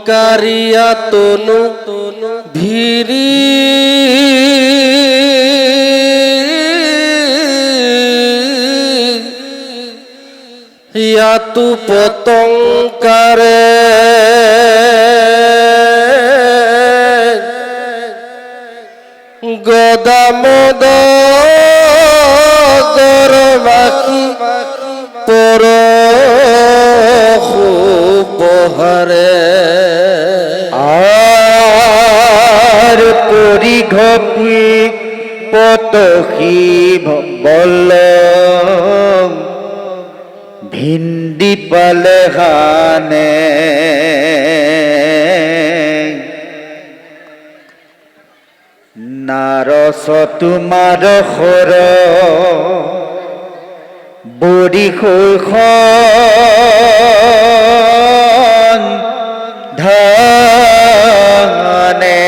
কাৰিয়া তনু ভিৰি ইয়াতু পতঙ্কাৰে গদামদ গৰবাকি পৰ বহাৰে আৰ পৰিঘপি পতসী বল ভিন্দি পালে হানে নাৰস তোমাৰ সৰ বৰি শৈশৱ ধানে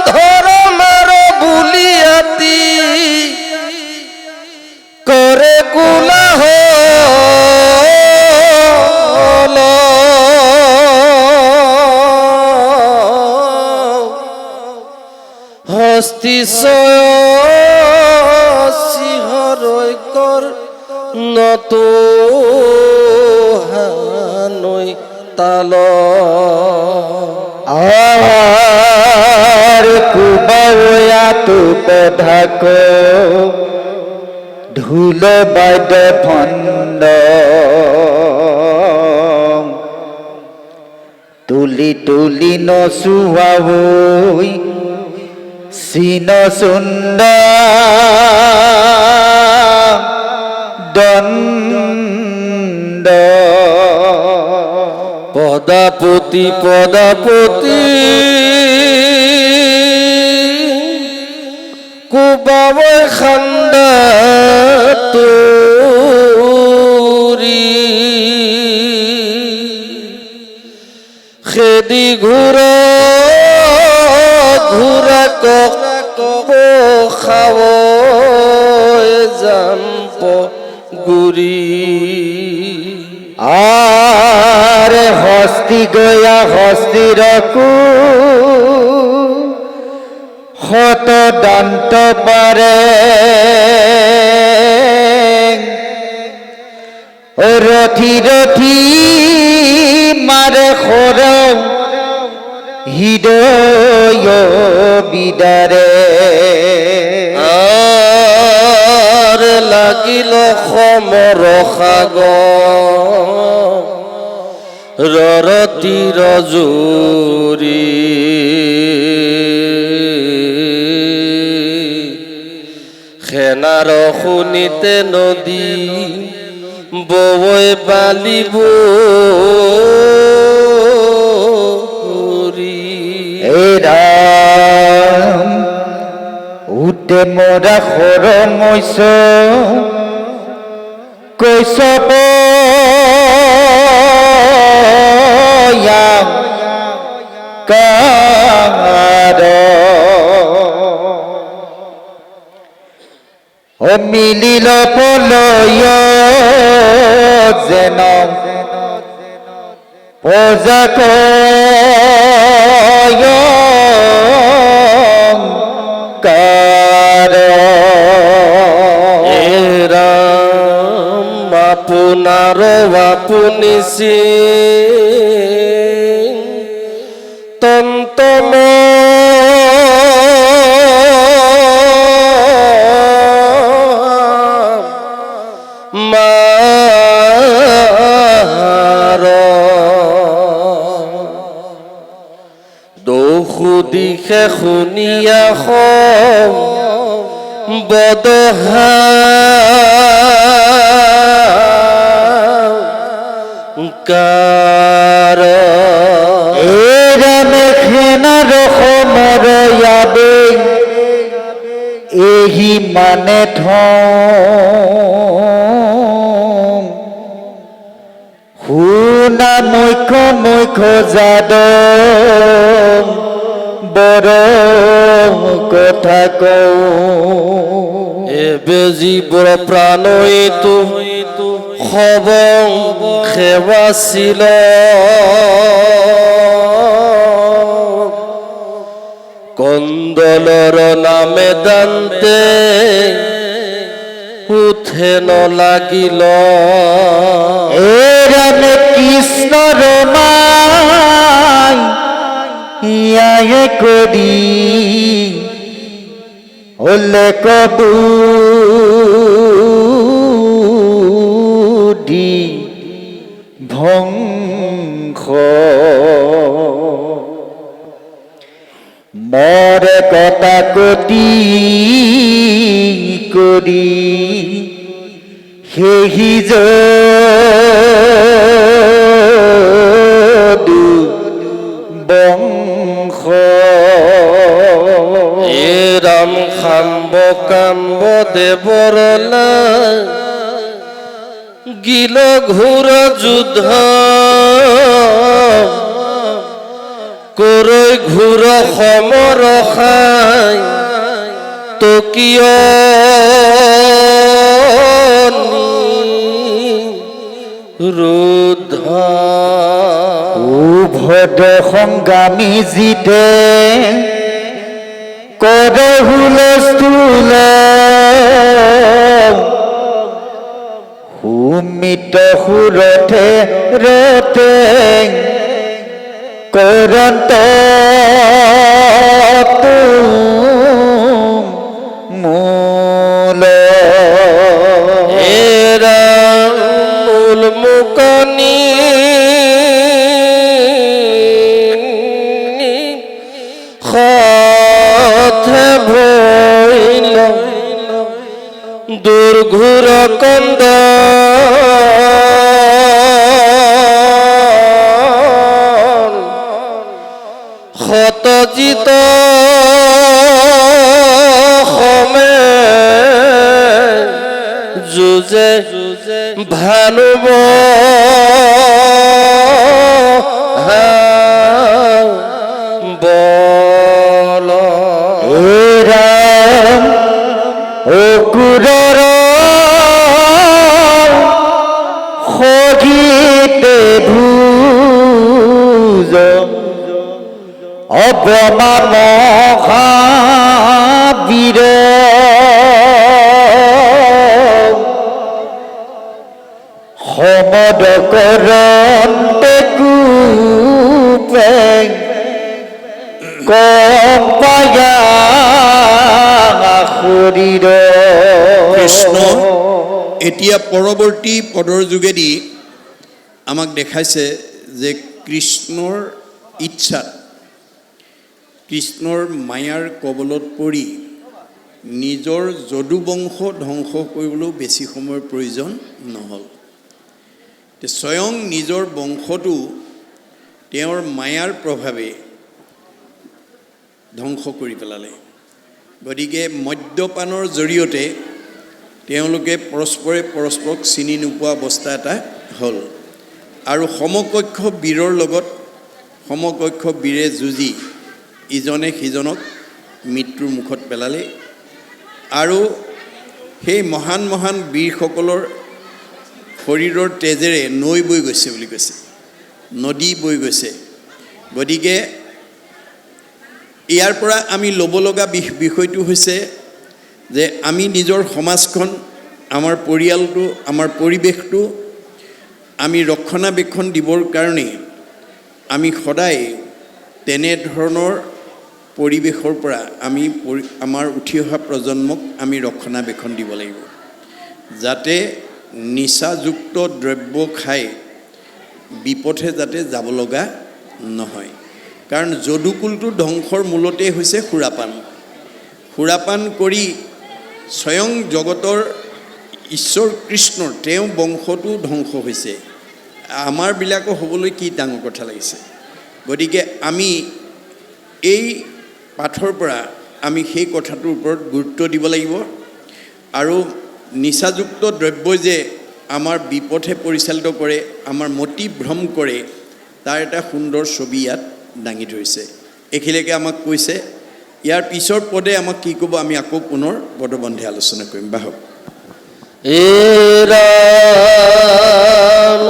ধৰ্মৰ বুলিয়াতি কৰে গোলাহ হস্তিশয় সিংহৰৈকৰ নতো হানৈ তাল আৰ কুবায়াতু পধাক ধুল বাদ্য ফন্দ তুলি তুলি নচুৱাই চিন চুন্দ দণ্ড পদাপতি পদাপতি কুবাবৈ খান্দা তুৰি খেদি ঘূৰা ঘূৰা খাব জাম্প গুৰি আৰ হস্তি গয়া হস্তিৰকু হত দন্ত পাৰে ৰথি ৰথি মাৰে খৰ হৃদয় বিদাৰে আৰ লাগিল সমৰ সাগৰ ৰৰতি ৰজুৰি সেনাৰ শুনিতে নদী বৈ বালিব ৰাম উঠে মোৰা খৰ মৈছ কৈশব কাৰ ও মিলিল পলয় যেন পজাক কাৰ ৰাম আপোনাৰ আপুনি তন্তম মাৰ দোষু দিশে শুনিয়া বদহা কাৰ এরামে খেনার সমর ইয়াবে এহি মানে শুনা মুখ্য মুখ্য যাদ বড় কথা কওঁ এবে জীবর প্রাণইতু খবং খেবাছিল কন্দলর নামে দান্তে উঠে ন লাগিল এরাম কৃষ্ণ রমাই ইয়ায়ে করি ওলে কবুডি ভংস মরে কটা কটি করি হেহি যদু বংশ এ রাম খাম্ব কাম্ব দেবরলা গিল ঘোর যুদ্ধ করৈ ঘোর সমর খাই তকিয় রুদ্ধ উভদ সংগামী জিতে কৰে হুলস্থুল সুমিত সুৰথে ৰথে কৰন্ত মূল এৰা মূল মুকনি খথে ভইল দুৰ্ঘুৰ কন্দ ক্ষতজিত সমে যুজে ভানুব বল এৰাম অকুৰৰ সজিতে ভুজ অপমান বীৰ সমদ কৰন্তে কুপেং কম পায়া শৰীৰ কৃষ্ণ এতিয়া পৰৱৰ্তী পদৰ যোগেদি আমাক দেখাইছে যে কৃষ্ণৰ ইচ্ছাত কৃষ্ণৰ মায়াৰ কবলত পৰি নিজৰ যদুবংশ ধ্বংস কৰিবলৈও বেছি সময়ৰ প্ৰয়োজন নহ'ল। স্বয়ং নিজৰ বংশটো তেওঁৰ মায়াৰ প্ৰভাৱে ধ্বংস কৰি পেলালে। গতিকে মদ্যপানৰ জৰিয়তে তেওঁলোকে পৰস্পৰে পৰস্পৰক চিনি নোপোৱা অৱস্থা এটা হ'ল আৰু সমকক্ষ বীৰৰ লগত সমকক্ষ বীৰে যুঁজি ইজনে সিজনক মৃত্যুৰ মুখত পেলালে আৰু সেই মহান মহান বীৰসকলৰ শৰীৰৰ তেজেৰে নৈ বৈ গৈছে বুলি কৈছে, নদী বৈ গৈছে। গতিকে ইয়াৰ পৰা আমি ল'ব লগা বিষয়টো হৈছে যে আমি নিজৰ সমাজখন, আমাৰ পৰিয়ালটো, আমাৰ পৰিৱেশটো আমি ৰক্ষণাবেক্ষণ দিবৰ কাৰণে আমি সদায় তেনেধৰণৰ পৰিৱেশৰ পৰা আমি আমাৰ উঠি অহা প্ৰজন্মক আমি ৰক্ষণাবেক্ষণ দিব লাগিব, যাতে নিচাযুক্ত দ্ৰব্য খাই বিপথে যাতে যাব লগা নহয়। কাৰণ যদুকুলটো ধ্বংসৰ মূলতেই হৈছে সুৰাপান। সুৰাপান কৰি স্বয়ং জগতৰ ঈশ্বৰ কৃষ্ণৰ তেওঁ বংশটো ধ্বংস হৈছে। আমাৰবিলাকো হ'বলৈ কি ডাঙৰ কথা লাগিছে। গতিকে আমি এই পাঠৰ পৰা আমি সেই কথাটোৰ ওপৰত গুৰুত্ব দিব লাগিব আৰু নিচাযুক্ত দ্ৰব্যই যে আমাৰ বিপথে পৰিচালিত কৰে, আমাৰ মতি ভ্ৰম কৰে, তাৰ এটা সুন্দৰ ছবি ইয়াত দাঙি ধৰিছে। এইখিনিলৈকে আমাক কৈছে ইয়াৰ পিছৰ পদে আমাক কি ক'ব আমি আকৌ পুনৰ পদবন্ধে আলোচনা কৰিম বাহক হে ৰাম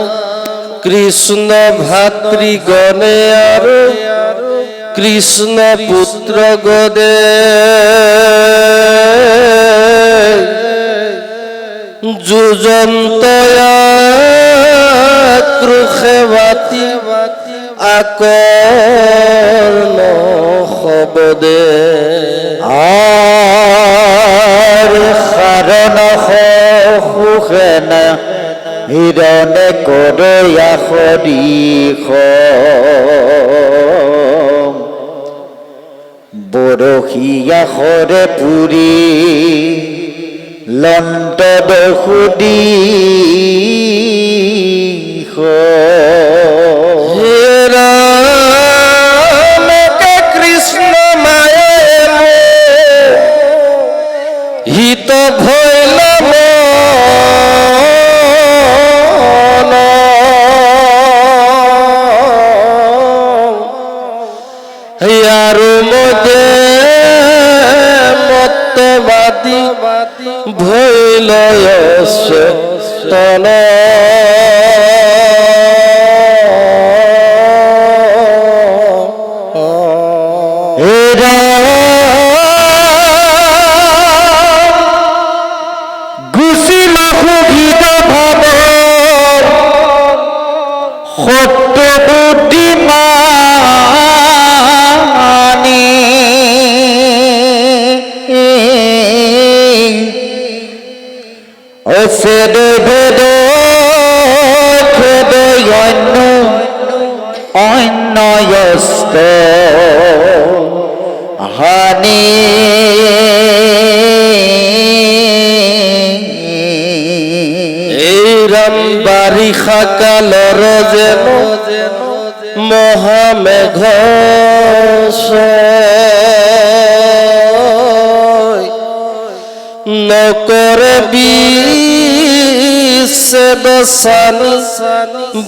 কৃষ্ণ ভাতৃগণে আৰু কৃষ্ণ পুত্ৰ গদে যুজন্তয়া ক্ৰুষেৱাতি আকৰ্ণ শবদে আৰ সাৰণ সুখেন হিৰণে কৰে আখৰিখ বৰশীয়া সৰে পুৰি লন্ত দসুদি হে ৰাম কৃষ্ণ মায়ে হিত ভৈল আৰু মতে মত্তবাদী ভৈল তন অন্যয়স্ত হানি এই ৰাম বাৰিষা কালৰ যেন মহামেঘ নকৰে বিচ্ছেদসানি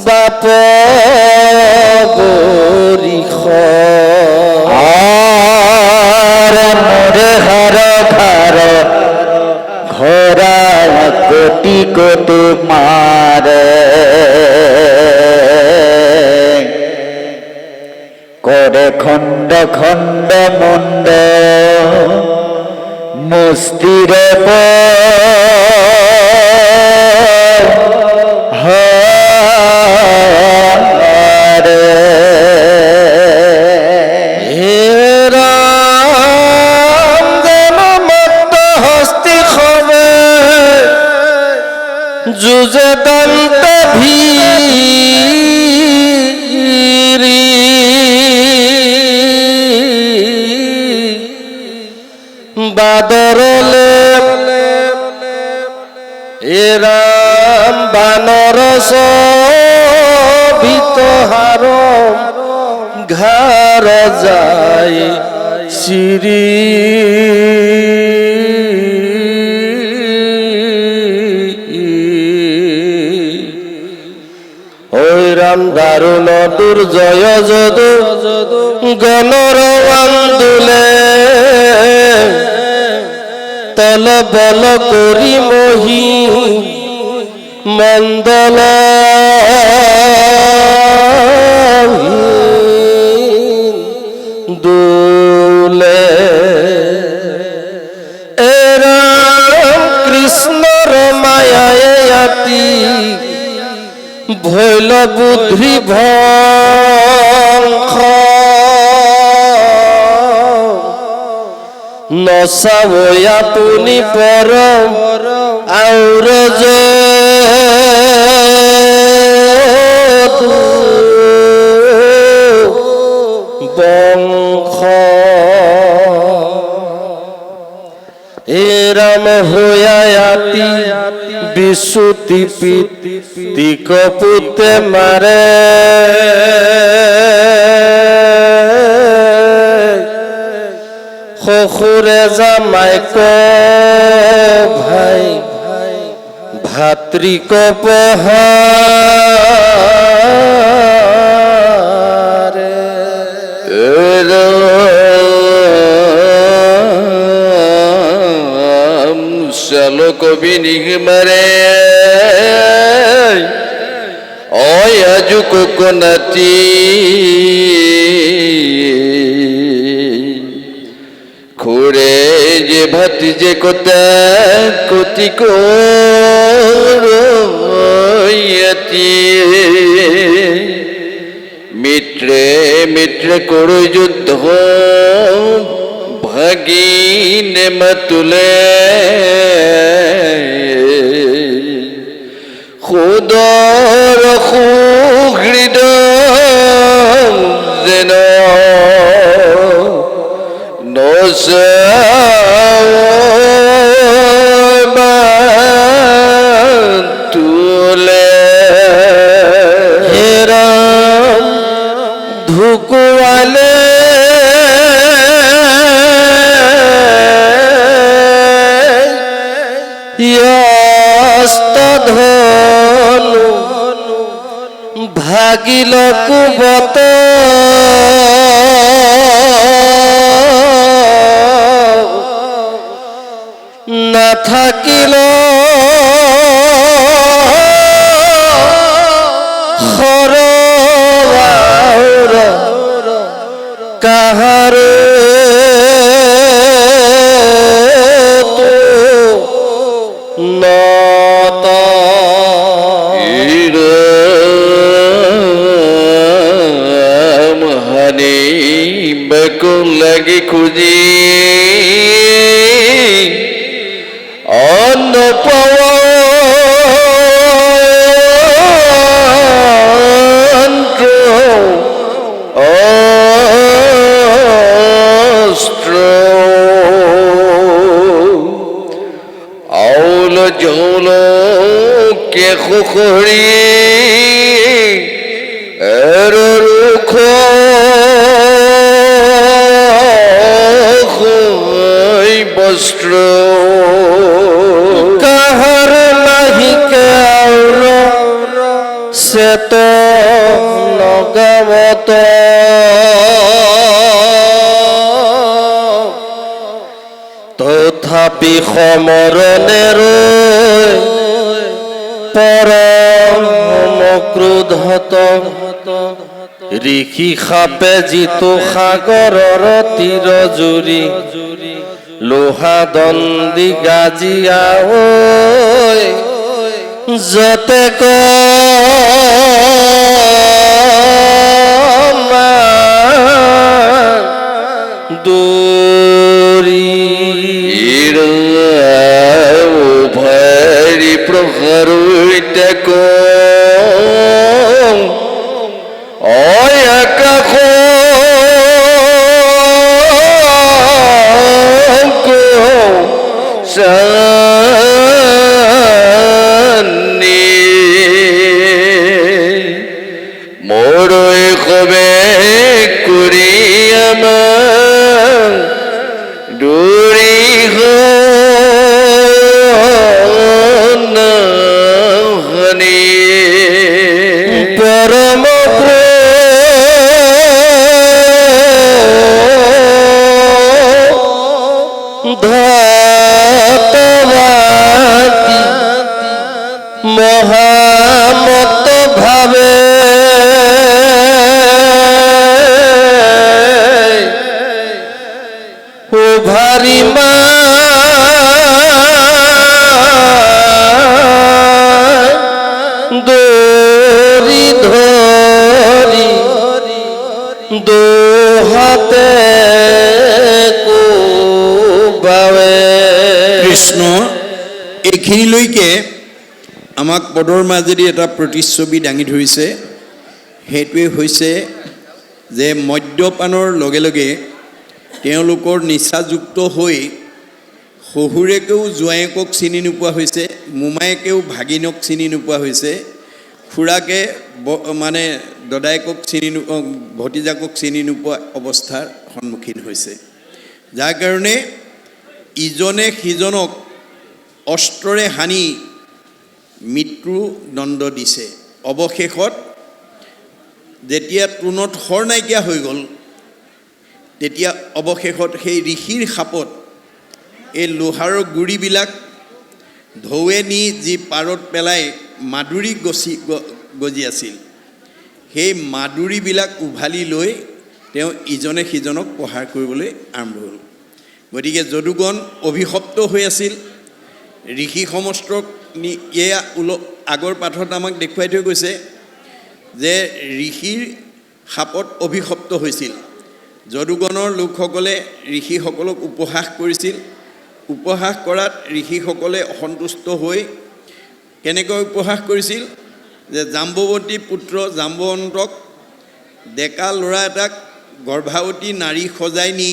বাপ বৰিষ মোরে হার ঘর ঘোরা কোটি কোটি মারে করে খণ্ড খণ্ড মুন্ড মুস্তিরে যুজে দন্ত ভীরি বাদরলে এ রাম বানর ভিতহার ঘার যায় শ্রী রাম দারুণ দুর্জয় যদু গণর আন্দোলে তল বল করি মহি মন্দল দুলে এ রাম কৃষ্ণর মায়ায় আতি ভৈল বুদ্ধি ভংস নচাবই আপুনি পৰম আউৰ বংশ এ ৰাম হৈয়াতি বিশুতি পিতি কপুতে মাৰে শশুৰে জামাইক ভাই ভাতৃক পহাৰে চালো কবি নিগমারে ওই আজু কোকোনাটি খুড়ে যে ভাতি যে কোতা কতি কোয়াতি মিত্রে মিত্রে করো যুদ্ধ ভাগিনে মাতুলে খুদর সুহৃদ যেন তুলে হেরাম ধুকুয়ালে ধনু ভাগিল কুবত না থাকিল কাহার বেকুল লাগি খুঁজি অন্য অস্ত্র আউল জৌল কে খুখরি এর রুখ বস্ত্র কাহার নাহি কেউর সে তো নগমত তথাপি সমরণের পরম ক্ৰোধত ঋষি সাপে যিটো সাগৰৰ তীৰ জুৰি লোহা দণ্ডি গাজিয়া যতে দৌৰি উভৰি প্ৰহৰিতে আকাশ মোৰই কবে কৰি আমাৰ দূৰি হনি পৰম ধতবাদী মহামত ভাবে ও ভাৰি মা দড়ি ধৰি দোহাতে কোবাৱে কৃষ্ণ এইখিনিলৈকে আমাক পদৰ মাজেদি এটা প্ৰতিচ্ছবি দাঙি ধৰিছে। সেইটোৱে হৈছে যে মদ্যপানৰ লগে লগে তেওঁলোকৰ নিচাযুক্ত হৈ শহুৰেকেও জোঁৱায়েকক চিনি নোপোৱা হৈছে, মোমায়েকেও ভাগিনক চিনি নোপোৱা হৈছে, খুৰাকে মানে দদায়েকক ভতিজাকক চিনি নোপোৱা অৱস্থাৰ সন্মুখীন হৈছে। যাৰ কাৰণে ইজনে সিজনক অস্ত্ৰৰে হানি মৃত্যুদণ্ড দিছে। অৱশেষত যেতিয়া তৃণত শৰ নাইকিয়া হৈ গ'ল, তেতিয়া অৱশেষত সেই ঋষিৰ সাপত এই লোহাৰৰ গুৰিবিলাক ঢৌৱে নি যি পাৰত পেলাই মাদুৰী গজি আছিল, সেই মাদুৰীবিলাক উভালি লৈ তেওঁ ইজনে সিজনক প্ৰহাৰ কৰিবলৈ আৰম্ভ হ'ল। গতিকে যদুগণ অভিশপ্ত হৈ আছিল। ঋষি সমষ্টক এয়া আগৰ পাঠত আমাক দেখুৱাই থৈ গৈছে যে ঋষিৰ শাপত অভিশপ্ত হৈছিল। যদুগণৰ লোকসকলে ঋষিসকলক উপহাস কৰিছিল। উপহাস কৰাত ঋষিসকলে অসন্তুষ্ট হৈ কেনেকৈ উপহাস কৰিছিল যে জাম্বৱতী পুত্ৰ জাম্বৱন্তক ডেকা ল'ৰা এটাক গৰ্ভাৱতী নাৰী সজাই নি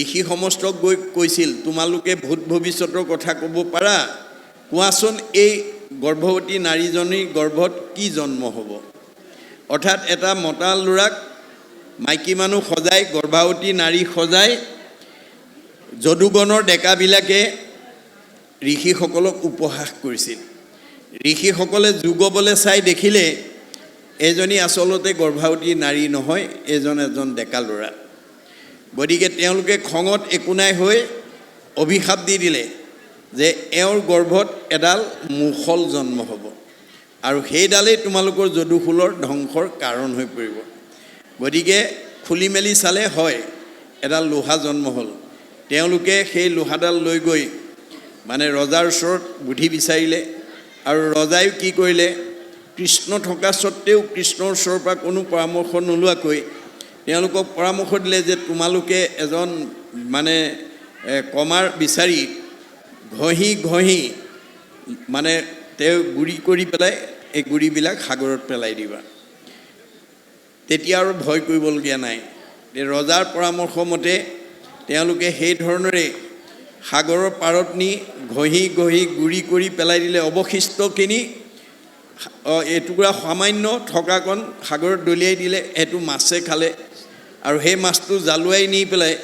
ঋষি সমষ্টক গৈ কৈছিল, তোমালোকে ভূত ভৱিষ্যতৰ কথা ক'ব পাৰা, কোৱাচোন এই গৰ্ভৱতী নাৰীজনীৰ গৰ্ভত কি জন্ম হ'ব। অৰ্থাৎ এটা মতা ল'ৰাক মাইকী মানুহ সজাই গৰ্ভাৱতী নাৰী সজাই যদুগণৰ ডেকাবিলাকে ঋষিসকলক উপহাস কৰিছিল। ঋষিসকলে যুগবলৈ চাই দেখিলে এজনী আচলতে গৰ্ভাৱতী নাৰী নহয়, এজন ডেকা ল'ৰা। গতিকে তেওঁলোকে খঙত একো নাই হৈ অভিশাপ দি দিলে যে এওঁৰ গৰ্ভত এডাল মুখল জন্ম হ'ব আৰু সেইডালেই তোমালোকৰ যদুকুলৰ ধ্বংসৰ কাৰণ হৈ পৰিব। গতিকে খুলি মেলি চালে হয় এডাল লোহা জন্ম হ'ল। তেওঁলোকে সেই লোহাডাল লৈ গৈ মানে ৰজাৰ ওচৰত বুদ্ধি বিচাৰিলে আৰু ৰজাইও কি কৰিলে, কৃষ্ণ থকা স্বত্তেও কৃষ্ণৰ ওচৰৰ পৰা কোনো পৰামৰ্শ নোলোৱাকৈ তেওঁলোকক পৰামৰ্শ দিলে যে তোমালোকে এজন মানে কমাৰ বিচাৰি ঘঁহি মানে তেওঁ গুৰি কৰি পেলাই এই গুৰিবিলাক সাগৰত পেলাই দিবা। তেতিয়া আৰু ভয় কৰিবলগীয়া নাই। ৰজাৰ পৰামৰ্শ মতে তেওঁলোকে সেই ধৰণেৰে সাগৰৰ পাৰত নি ঘঁহি গুৰি কৰি পেলাই দিলে। অৱশিষ্টখিনি এটুকুৰা সামান্য থকাকণ সাগৰত দলিয়াই দিলে, সেইটো মাছে খালে আৰু সেই মাছটো জালুৱাই নি পেলাই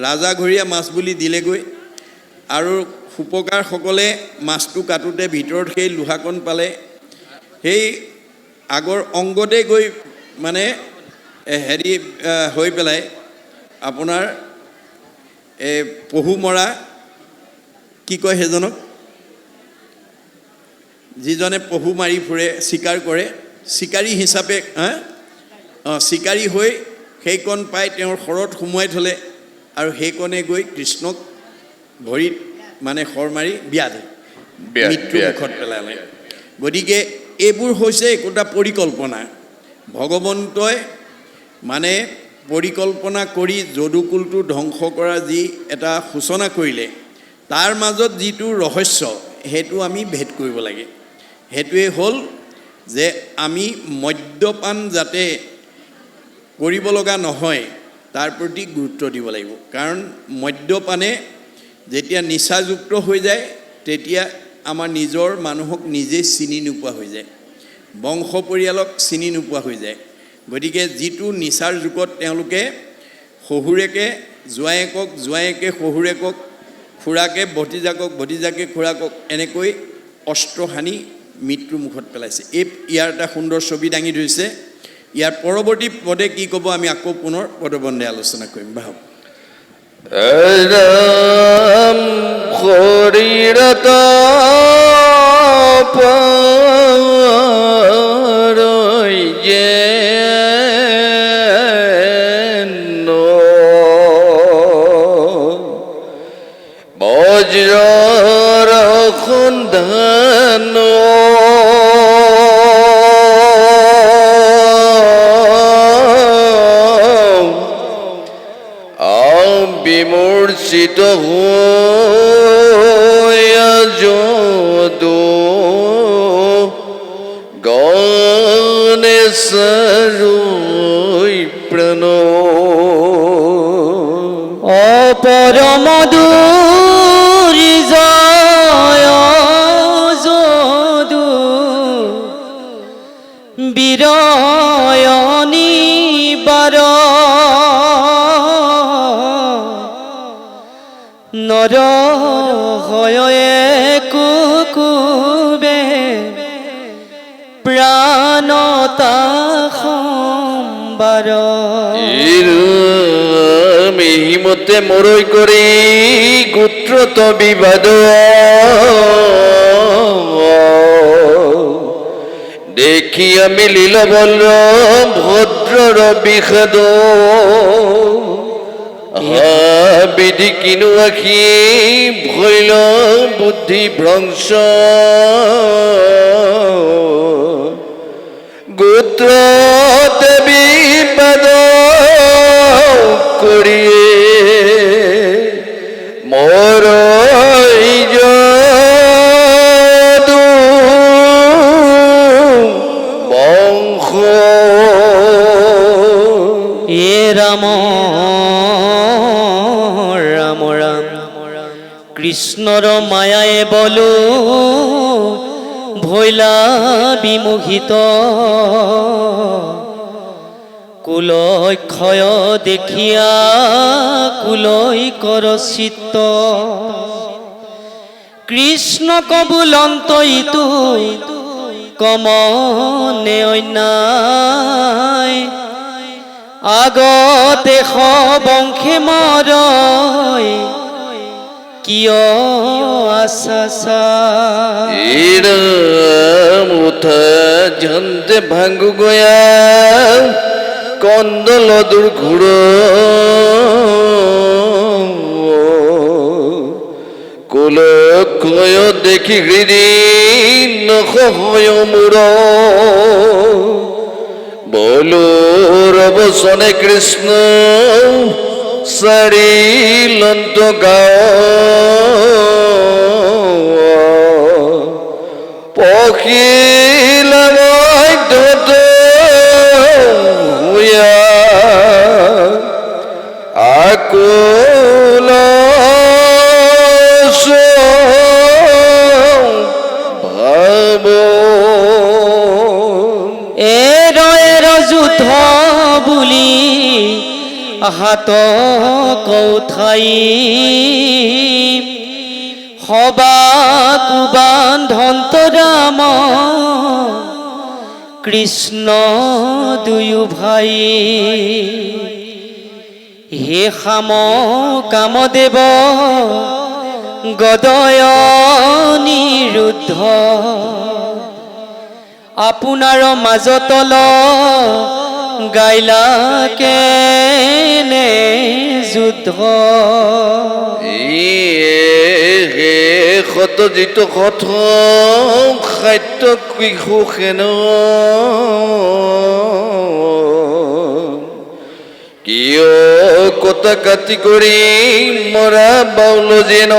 ৰাজাঘৰীয়া মাছ বুলি দিলেগৈ। আৰু সুপকাৰসকলে মাছটো কাটোতে ভিতৰত সেই লোহাকণ পালে। সেই আগৰ অংগতে গৈ মানে হেৰি হৈ পেলাই আপোনাৰ পহু মৰা কি কয় সেইজনক, যিজনে পহু মাৰি ফুৰে চিকাৰ কৰে, চিকাৰী হিচাপে চিকাৰী হৈ সেইকণ পাই তেওঁৰ শৰত সুমুৱাই থ'লে আৰু সেইকণে গৈ কৃষ্ণক ভৰিত মানে শৰ মাৰি বিয়া দিয়ে, মৃত্যু মুখত পেলালে। গতিকে এইবোৰ হৈছে একোটা পৰিকল্পনা। ভগৱন্তই মানে পৰিকল্পনা কৰি যদুকুলটো ধ্বংস কৰা যি এটা সূচনা কৰিলে, তাৰ মাজত যিটো ৰহস্য সেইটো আমি ভেদ কৰিব লাগে। সেইটোৱে হ'ল যে আমি মদ্যপান যাতে কৰিব লগা নহয় তাৰ প্ৰতি গুৰুত্ব দিব লাগিব। কাৰণ মদ্যপানে যেতিয়া নিচাযুক্ত হৈ যায় তেতিয়া আমাৰ নিজৰ মানুহক নিজে চিনি নোপোৱা হৈ যায়, বংশ পৰিয়ালক চিনি নোপোৱা হৈ যায়। গতিকে যিটো নিচাৰ যুগত তেওঁলোকে শহুৰেকে জোৱায়েকক, জোৱায়েকে শহুৰেকক, খুৰাকে ভতিজাকক, ভতিজাকে খুৰাকক এনেকৈ অস্ত্ৰ সানি মৃত্যুৰ মুখত পেলাইছে। ইয়াৰ এটা সুন্দৰ ছবি দাঙি ধৰিছে। ইয়াৰ পৰৱৰ্তী পদে কি ক'ব আমি আকৌ পুনৰ পদবন্ধে আলোচনা কৰিম। ভাব ৰাম শৰীৰত পাৰৈ যে বজ্ৰৰ সন্ধান বিমূৰ্ছিত যদু গণেশলৈ প্ৰাণ অপৰমধুৰ জয় যদু বিৰয়নি বাৰ নৰ হয়ে কুকুবে প্ৰাণতা সম্বাৰ মিহিমত তে মৰৈ কৰি গোত্ৰত বিবাদ দেখি আমি লীলবল্ল ভদ্ৰৰ বিষাদ বিধি কিনো আখি ভৈল বুদ্ধি ভ্ৰংশ গোত্ৰতে বিবাদ কৰিয়ে মৰৈ যদু বংশ এ রাম রাম রাম কৃষ্ণর মায়ায় বলো ভৈলা বিমোহিত কুলয় ক্ষয় দেখিয়া কুলয় কর চিত্ত কৃষ্ণ কবুলন্ত ইতু কমনে অন্যায় আগতে বংশে মৰয় কিয় আশা মুঠা ঝন্তে ভাঙ্গু গয়া কন্দল দুর্ঘুর কুল ক্ষয় দেখি হৃদি নখয় মূর বলো রবসনে কৃষ্ণ সারিলন্ত গাও পখিলাম হুয়া আকুল ভাব এর যুদ্ধ বুলি হাত কৌঠাই হবা কুবান ধন্তরাম কৃষ্ণ দুয়ো ভাই হে খাম কামদেৱ গদয় নিৰুদ্ধ আপোনাৰ মাজতল গাইলা কেনে যুদ্ধ শত যিটো কথ খাদ্য কৃষু সেন কিয় কটা কাটি কৰি মৰা বাউল যেন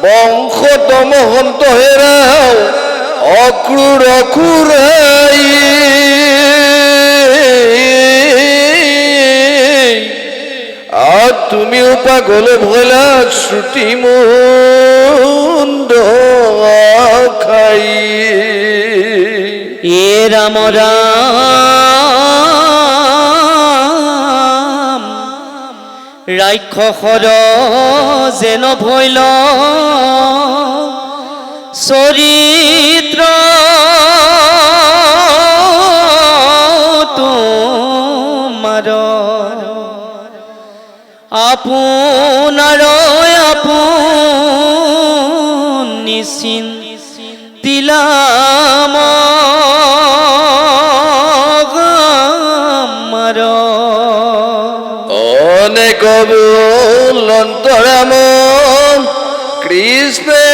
বংশত মহন্ত হেৰাও অক্ৰূৰ অখুৰাই আৰ তুমিও পাগল ভোলা শ্ৰুতি মুন্ড খাই এ ৰাম ৰাম ৰাক্ষসৰ যেন ভৈল চৰিত্ৰ তোমাৰ আপোনাৰ আপোন নিচিন তিলাম অনেক বুলন্তরাম কৃষ্ণে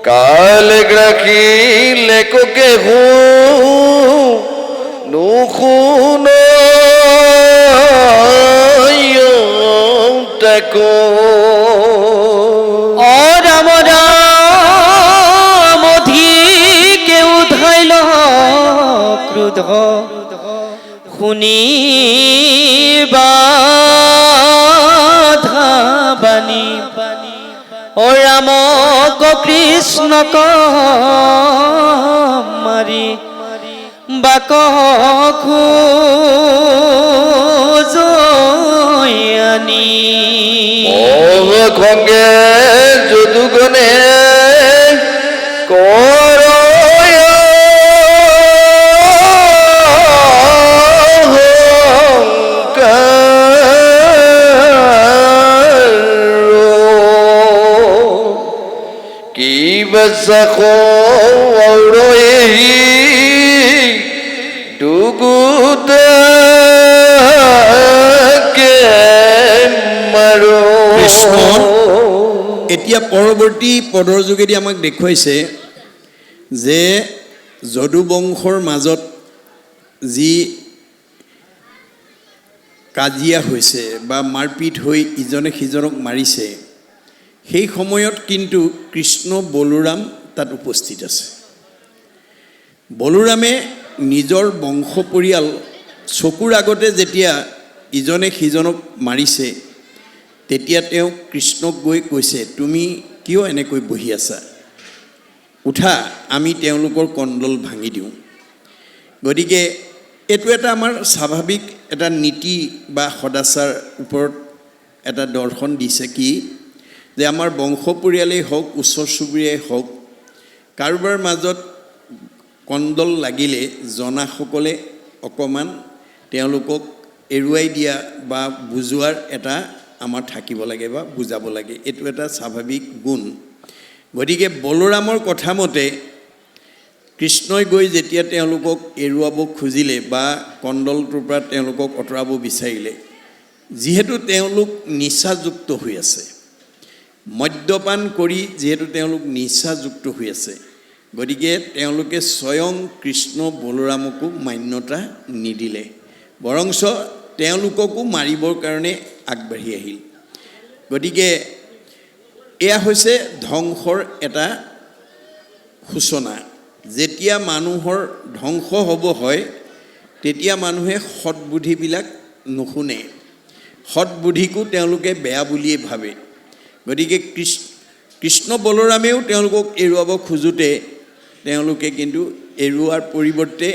কাল গ্রাখি লেখকে হু নুখুন তাকো ও রাম রাম অধিকে উধাইল ক্রোধ শুনি বাধাবাণী ও রাম কৃষ্ণক মারি বাক খোজয়ানি জানি মোহ খঙ্গে যদুগণে করয় কি বসখো ঔরহি ডুগুতে কে মারো কৃষ্ণ এতিয়া পৰৱৰ্তী পদৰ যোগেদি আমাক দেখুৱাইছে যে যদুবংশৰ মাজত যি কাজিয়া হৈছে বা মাৰপিট হৈ ইজনে সিজনক মাৰিছে সেই সময়ত কিন্তু কৃষ্ণ বলোৰাম তাত উপস্থিত আছে বলোৰামে নিজৰ বংশ পৰিয়াল চকুৰ আগতে যেতিয়া ইজনে সিজনক মাৰিছে তেতিয়া তেওঁ কৃষ্ণক গৈ কৈছে তুমি কিয় এনেকৈ বহি আছা উঠা আমি তেওঁলোকৰ কণ্ডল ভাঙি দিওঁ গতিকে এইটো এটা আমাৰ স্বাভাৱিক এটা নীতি বা সদাচাৰ ওপৰত এটা দৰ্শন দিছে কি যে আমাৰ বংশ পৰিয়ালেই হওক ওচৰ চুবুৰীয়াই হওক কাৰোবাৰ মাজত কণ্ডল লাগিলে জনাসকলে অকণমান তেওঁলোকক এৰুৱাই দিয়া বা বুজোৱাৰ এটা আমাৰ থাকিব লাগে বা বুজাব লাগে এইটো এটা স্বাভাৱিক গুণ গতিকে বলোৰামৰ কথা মতে কৃষ্ণই গৈ যেতিয়া তেওঁলোকক এৰুৱাব খুজিলে বা কণ্ডলটোৰ পৰা তেওঁলোকক আঁতৰাব বিচাৰিলে যিহেতু তেওঁলোক নিচাযুক্ত হৈ আছে মদ্যপান কৰি যিহেতু তেওঁলোক নিচাযুক্ত হৈ আছে গতিকে তেওঁলোকে স্বয়ং কৃষ্ণ বলোৰামকো মান্যতা নিদিলে বৰংচ তেওঁলোককো মাৰিবৰ কাৰণে আগবাঢ়ি আহিল গতিকে এয়া হৈছে ধ্বংসৰ এটা সূচনা যেতিয়া মানুহৰ ধ্বংস হ'ব হয় তেতিয়া মানুহে সৎবুদ্ধিবিলাক নুশুনে সৎবুদ্ধিকো তেওঁলোকে বেয়া বুলিয়ে ভাবে গতিকে কৃষ্ণ বলোৰামেও তেওঁলোকক এৰুৱাব খোজোতে তেওঁলোকে কিন্তু এৰুৱাৰ পৰিৱৰ্তে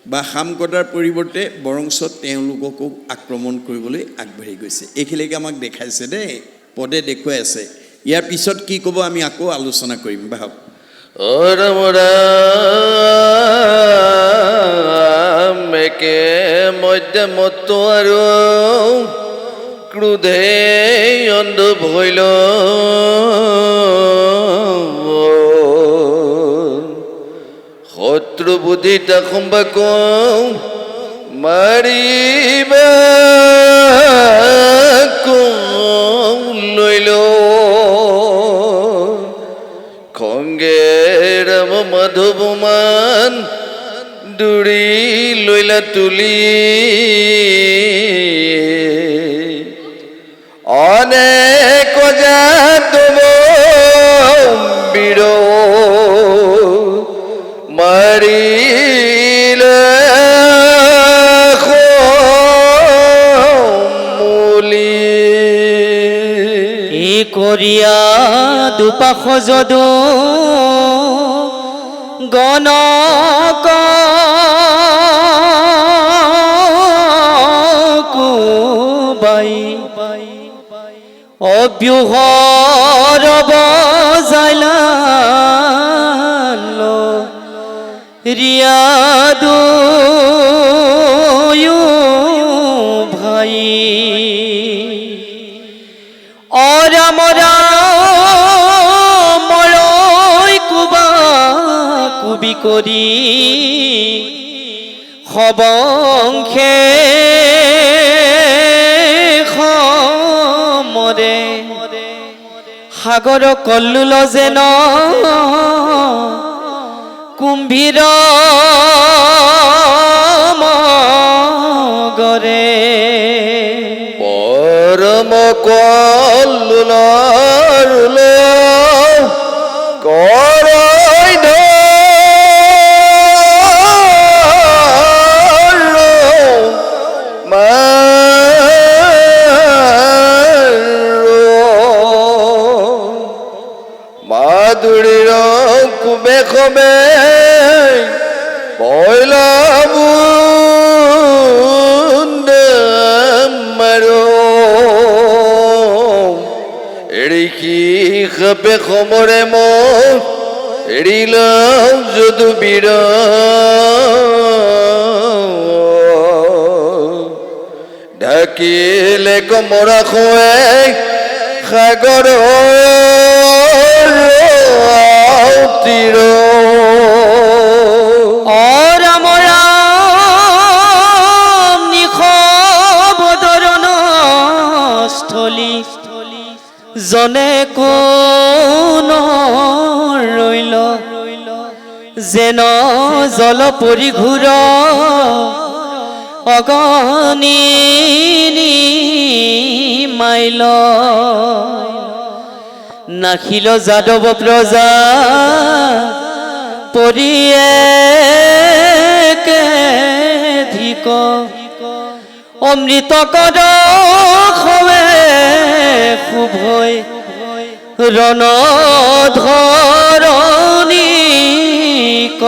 বা খাম কটাৰ পৰিৱৰ্তে বৰংচ তেওঁলোককো আক্ৰমণ কৰিবলৈ আগবাঢ়ি গৈছে এইখিনিকে আমাক দেখাইছে দেই পদে দেখুৱাই আছে ইয়াৰ পিছত কি ক'ব আমি আকৌ আলোচনা কৰিম বাহক ৰাম ৰাম একে মধ্যে মত আৰু ক্ৰোধে অন্ধ ভৈল শত্ৰু বুদ্ধি তাকম্বাক মাৰিবা লৈল খংগে ৰাম মাধৱমান দূৰি লৈলা তুলি অনেক যাতব বীৰ মাৰিলে মূলি ই কৰিয়া দুপাশ যদু গণক কুবাই অব্যুহৰ বজাইলাল ৰিয়াদু ভাই অৰাম মৰৈ কুবা কুবি কৰি সবংখে মৰে সাগৰ কল্লোল যেন কুম্ভীৰ মগৰে পৰম কল্লোল কৰাই মাধুৰীৰ কুবে কবে বইলাবু মাৰো ৰিখি খাপে সমৰে মোৰ এৰিলাম যদু বীৰ ঢাকিলে কমৰা খোৱাই সাগৰ তীৰ ৰাম ৰাম নিশবদৰণ স্থলী জনে কোন ৰৈল যেন জল পৰিঘূৰ অগণি মাইল নাখিল যাদৱ প্ৰজা পৰিয়েকে ধিক অমৃত কদ খৱে শুভৈ ৰণধৰণী ক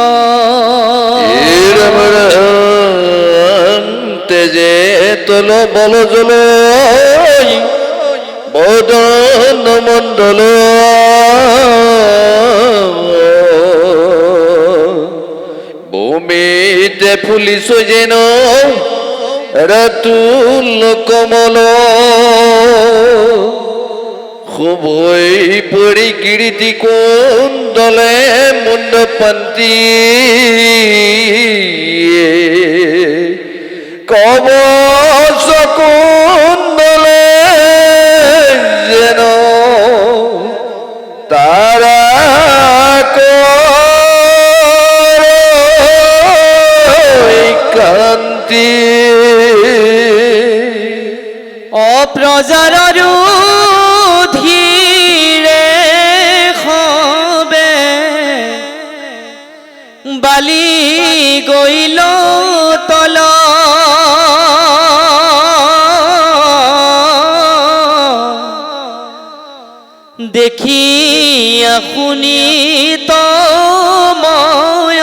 তেজে তল বল জল বদন মণ্ডল ভূমিতে ফুলিছ যেন রাতুল কমল শুভৈ পৰি কীৰ্তি কুণ্ডলে মুণ্ড পান্তি কবচ কুণ্ডলে যেন তাৰা কান্তি অপ্ৰজাৰ ধীৰে খবে বালি গৈল তল দেখি শুনি তময়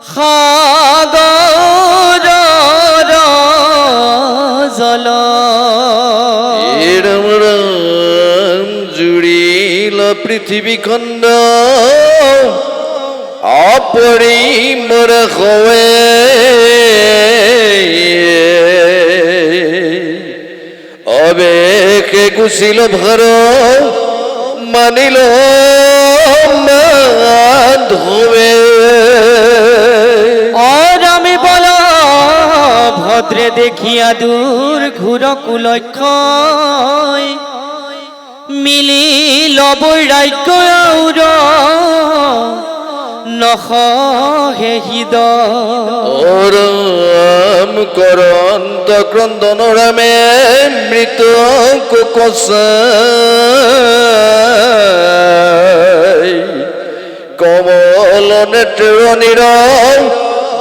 সাগৰৰ জল ৰাম ৰাম জুৰিল পৃথিৱীখণ্ড অপৰিমৰ হৈ অবেকে গুচিল ভাৰ মানিল মাধৱে অৰামে বল ভদ্ৰে দেখিয়া দূৰ ঘূৰ কুলক্ষয় মিলিল বৈৰাগ্য আউৰ নখহে হৃদ ৰাম কৰন্ত ক্ৰন্দন ৰামে মৃত কোকচাই কমল নেত্ৰ নিৰ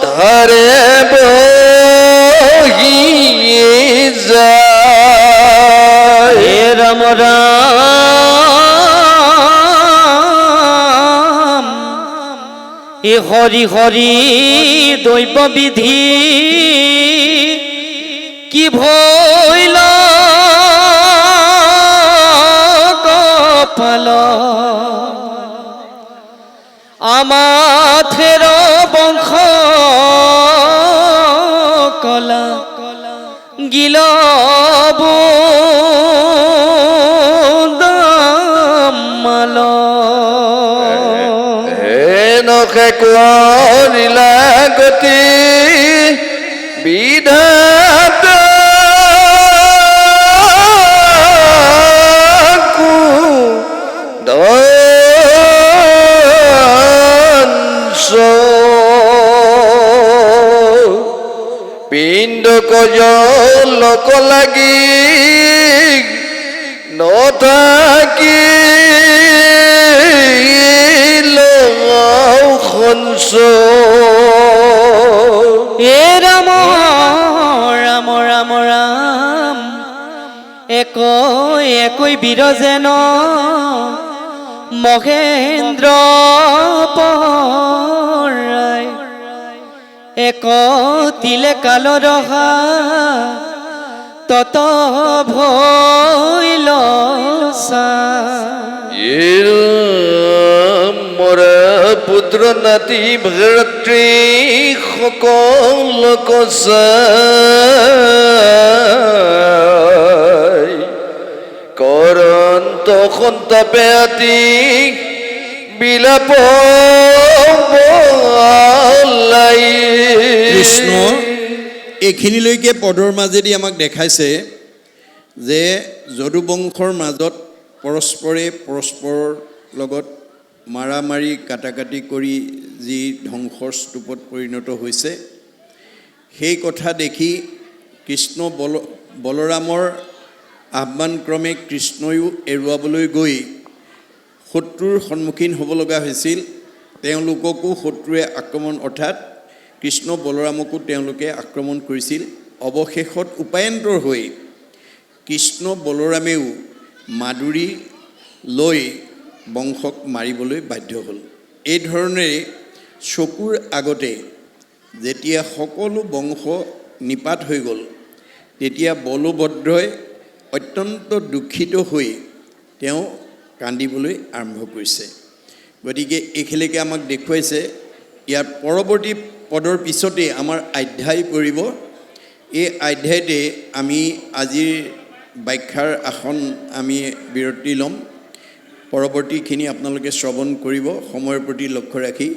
ধাৰে বহি যায় হে ৰাম ৰাম এ হৰি হৰি দৈৱ বিধি কি ভৈল কপাল আমাথেৰ বংশ কলা গিল মাল নখে কৰিলা গতি বিধাতা পিণ্ড কজলক লাগি নথাকি খঞ্চ এ ৰাম ৰাম ৰাম ৰাম একৈ একৈ বীৰ যেন মহেন্দ্ৰ পৰাই এক তিলে কাল ৰহা তত ভইল পুত্ৰ নাতি ভাতৃ সকলক চাই কৰন্ত সন্তাপে আতি বিলাপ বলাই। কৃষ্ণ এইখিনিলৈকে পদৰ মাজেদি আমাক দেখাইছে যে যদুবংশৰ মাজত পৰস্পৰে পৰস্পৰৰ লগত মাৰামাৰি কাটাকাটি কৰি যি ধ্বংসৰ স্তূপত পৰিণত হৈছে, সেই কথা দেখি কৃষ্ণ বলৰামৰ আহ্বানক্ৰমে কৃষ্ণয়ো এৰুৱাবলৈ গৈ শত্ৰুৰ সন্মুখীন হ'ব লগা হৈছিল। তেওঁলোককো শত্ৰুৱে আক্ৰমণ অৰ্থাৎ কৃষ্ণ বলৰামকো তেওঁলোকে আক্ৰমণ কৰিছিল। অৱশেষত উপায়ন্তৰ হৈ কৃষ্ণ বলৰামেও মাদুৰী লৈ বংশক মাৰিবলৈ বাধ্য হ'ল। এই ধৰণেৰে চকুৰ আগতে যেতিয়া সকলো বংশ নিপাত হৈ গ'ল, তেতিয়া বলভদ্ৰই অত্যন্ত দুখিত হৈ তেওঁ কান্দিবলৈ আৰম্ভ কৰিছে। গতিকে এইখিনিলৈকে আমাক দেখুৱাইছে। ইয়াৰ পৰৱৰ্তী পদৰ পিছতে আমাৰ অধ্যায় পৰিব। এই অধ্যায়তে আমি আজিৰ ব্যাখ্যাৰ আসন আমি বিৰতি ল'ম। পৰৱৰ্তীখিনি আপোনালোকে শ্ৰৱণ কৰিব সময়ৰ প্ৰতি লক্ষ্য ৰাখি।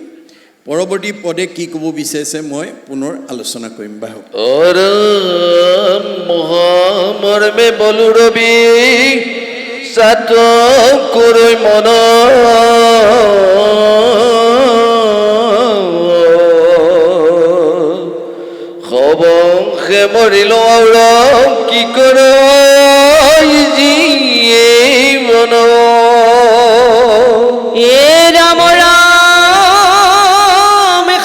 পৰৱৰ্তী পদে কি ক'ব বিচাৰিছে মই পুনৰ আলোচনা কৰিম। বাহক মহামৰ্মে বলো ৰবি সাত কৰি মন সবংশে মৰিল কি কৰ জীৱন এ ৰাম ৰাম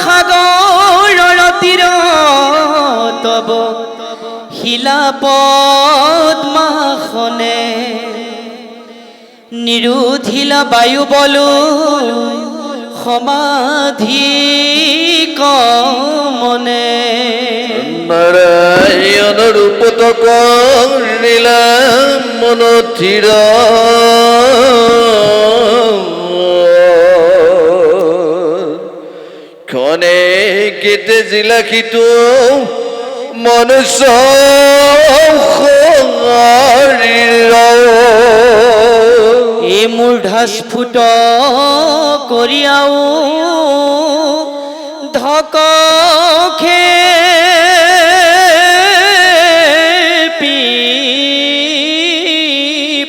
সাগৰৰ তীৰত তব শিলা পদ্মাসনে নিৰোধিলা বায়ু বলো সমাধি কমনে নাৰায়ণ ৰূপত কৰিলা মন থিৰ ক্ষণে কেতে জিলাখিতো মনুষ্য এ মূৰ্ধাস্ফুট কৰিয়াও ধকখে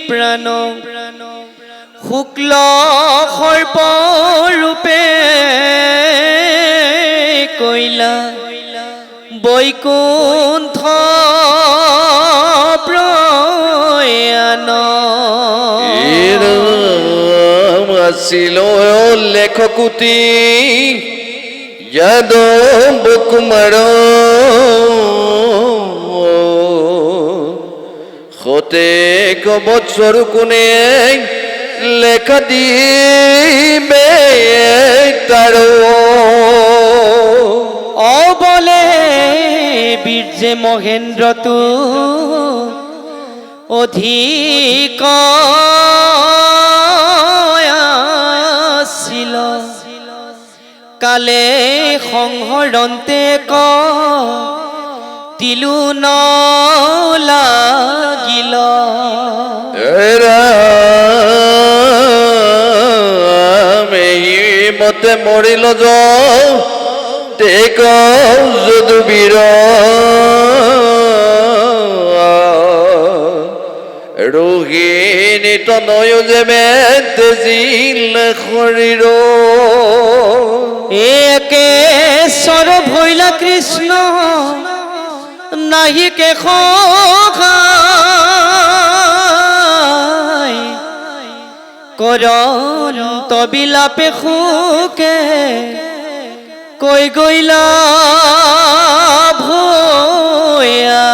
প্ৰাণ শুক্ল সৰ্পৰূপে কৈলা বৈকুণ্ঠ প্ৰয়াণ আছিল লেখকুটি যাদৱ কুমাৰ সতেক বৎসৰ কোনে লেখা দিবে তাৰ অবলে বীৰ্যে মহেন্দ্ৰটো অধিক আছিল কালে সংহৰণতে ক তিলু ন লাগিল মতে মৰিল তেক যদু বীৰ ৰোহিণী তনয় যেবে তেজিল শৰীৰ একে স্বৰ ভৈলা কৃষ্ণ নাহিকে সহায় কৰন্ত বিলাপে সুকে কৈ গৈলা ভয়া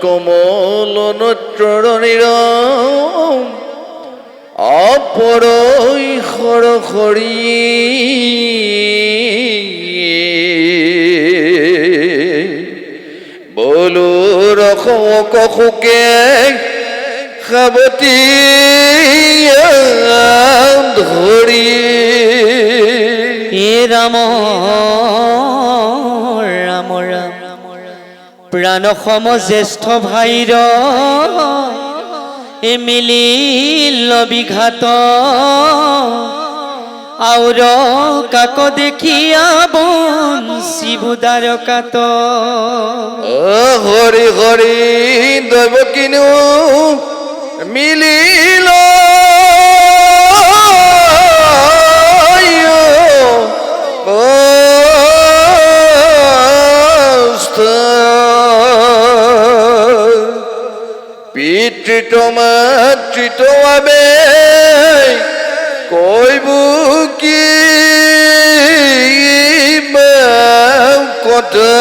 কমল নত্ৰৰ নিৰম অপৰৈ সৰসৰী বলো ৰসক সুকে সাৱতী ধৰি হে ৰাম ৰাম ৰাম প্ৰাণ সম জ্যেষ্ঠ ভাইৰ এ মিলিল বিঘাত আউৰ কাক দেখিয়া বংশীবুদাৰ কাত হৰি হৰি দৈৱ কিনো মিলিল পিতৃত মাতৃত বাবে কইব কি কথা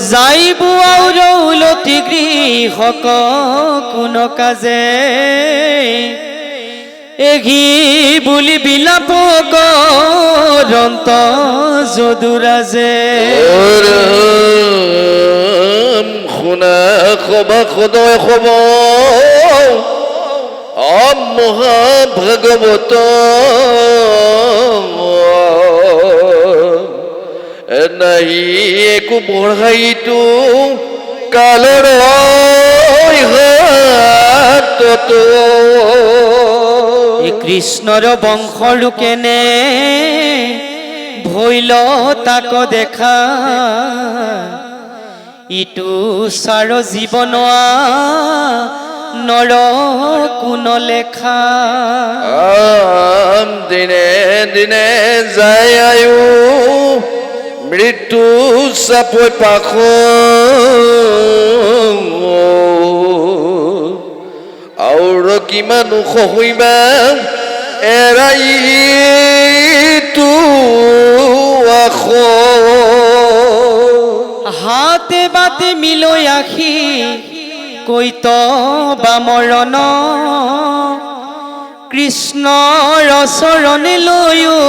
যাইব আউৰ উলতি গৃহক কোন কাজে এঘি বুলি বিলাপ কৰন্ত যদুৰাজে শুনা সভা সদয় হব মহাভাগৱত নাহি একো বঢ়াইতো কালৰ হাতত কৃষ্ণৰ বংশৰ কেনে ভৈল তাক দেখা ইটো চাৰ জীৱন নৰ কোন লেখা দিনে দিনে যায় আয়ু মৃত্যু চাপৈ পাখ আৰু কিমান সহিবা এৰাই তো আখ হাতে বাতে মিলৈ আখি কৈত বামৰণ কৃষ্ণৰ চৰণে লৈও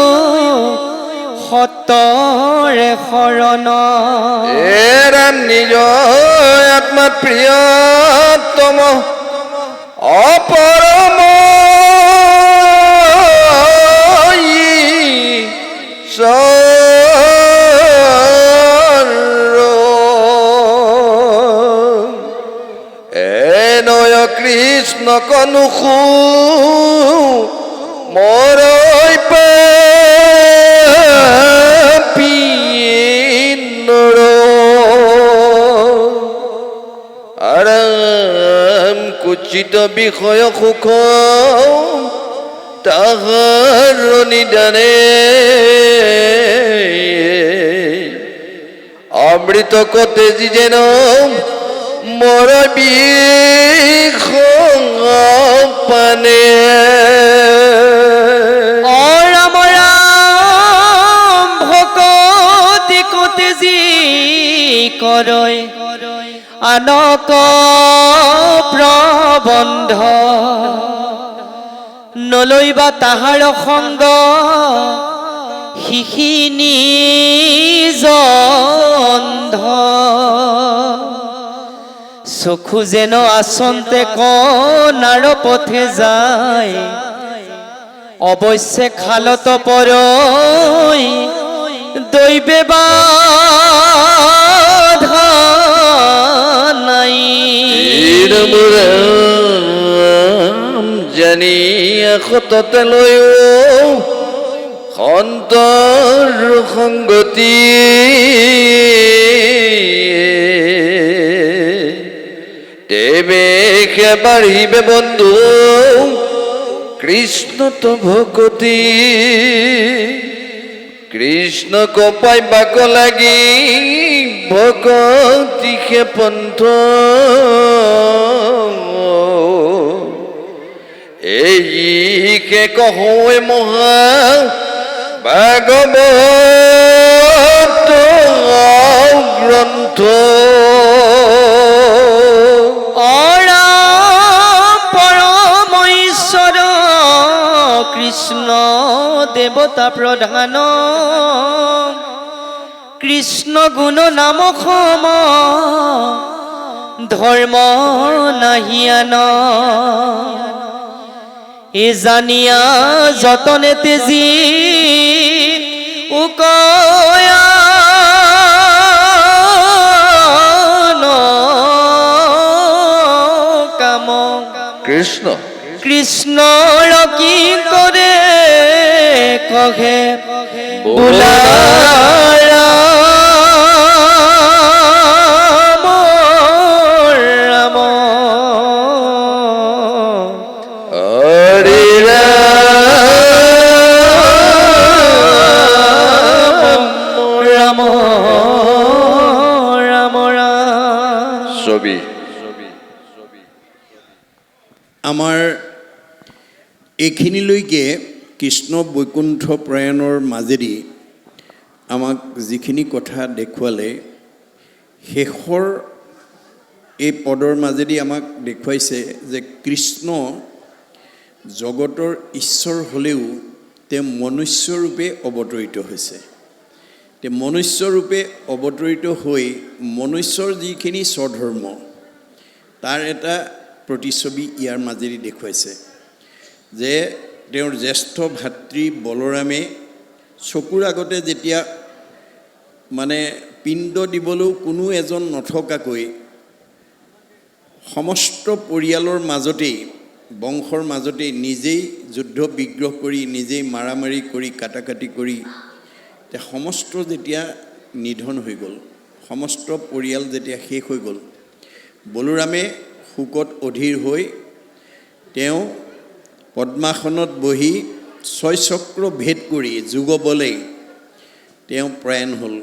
সতৰে শৰণ এৰাম নিজ আত্মাত প্ৰিয়তম অপৰম নয় কৃষ্ণ কনুষু মৰৈ পাপীনৰ আৰাম কুচিত বিষয় সুখ তাহাৰ নিদানে অমৃত কতে যি যেন মোৰ বিষ পানে ৰাম ৰাম ভকতি কতে যি কৰয় আনক প্ৰবন্ধ নলৈবা তাহাৰ সংগ সিখিনি জন্ধ চকু যেন আচন্তে কণাৰ পথে যায় অৱশ্যে খালত পৰৈ দৈবে বাধা নাই জানি সততে লৈও সন্তৰ সংগতি তেবে সে বাঢ়িবে বন্ধু কৃষ্ণ তো ভকতি কৃষ্ণ কপাই বাক লাগি ভকতি সে পন্থ এই সে কহৈ মহা ভাগৱত গ্ৰন্থ পৰম ঈশ্বৰ কৃষ্ণ দেৱতা প্ৰধান কৃষ্ণ গুণ নাম সম ধৰ্ম নাহিয়ান এ জানিয়া যতনে তেজি উকয়া কাম কৃষ্ণ কৃষ্ণৰ কি কৰে কহে বোলা ৰাম ৰাম হৰি ৰাম ৰাম ৰাম ছবি আমাৰ এইখিনিলৈকে কৃষ্ণ বৈকুণ্ঠ প্ৰয়াণৰ মাজেদি আমাক যিখিনি কথা দেখুৱালে শেষৰ এই পদৰ মাজেদি আমাক দেখুৱাইছে যে কৃষ্ণ জগতৰ ঈশ্বৰ হ'লেও তেওঁ মনুষ্যৰূপে অৱতৰিত হৈছে। তেওঁ মনুষ্যৰূপে অৱতৰিত হৈ মনুষ্যৰ যিখিনি স্বধৰ্ম তাৰ এটা প্ৰতিচ্ছবি ইয়াৰ মাজেদি দেখুৱাইছে যে তেওঁৰ জ্যেষ্ঠ ভাতৃ বলৰামে চকুৰ আগতে যেতিয়া মানে পিণ্ড দিবলৈও কোনো এজন নথকাকৈ সমস্ত পৰিয়ালৰ মাজতেই বংশৰ মাজতেই নিজেই যুদ্ধ বিগ্ৰহ কৰি নিজেই মাৰামাৰি কৰি কাটাকাটি কৰি সমস্ত যেতিয়া নিধন হৈ গ'ল, সমস্ত পৰিয়াল যেতিয়া শেষ হৈ গ'ল, বলোৰামে শোকত অধীৰ হৈ তেওঁ পদ্মাসনত বহি ছয়চক্ৰ ভেদ কৰি যুগবলে তেওঁ প্ৰয়াণ হ'ল,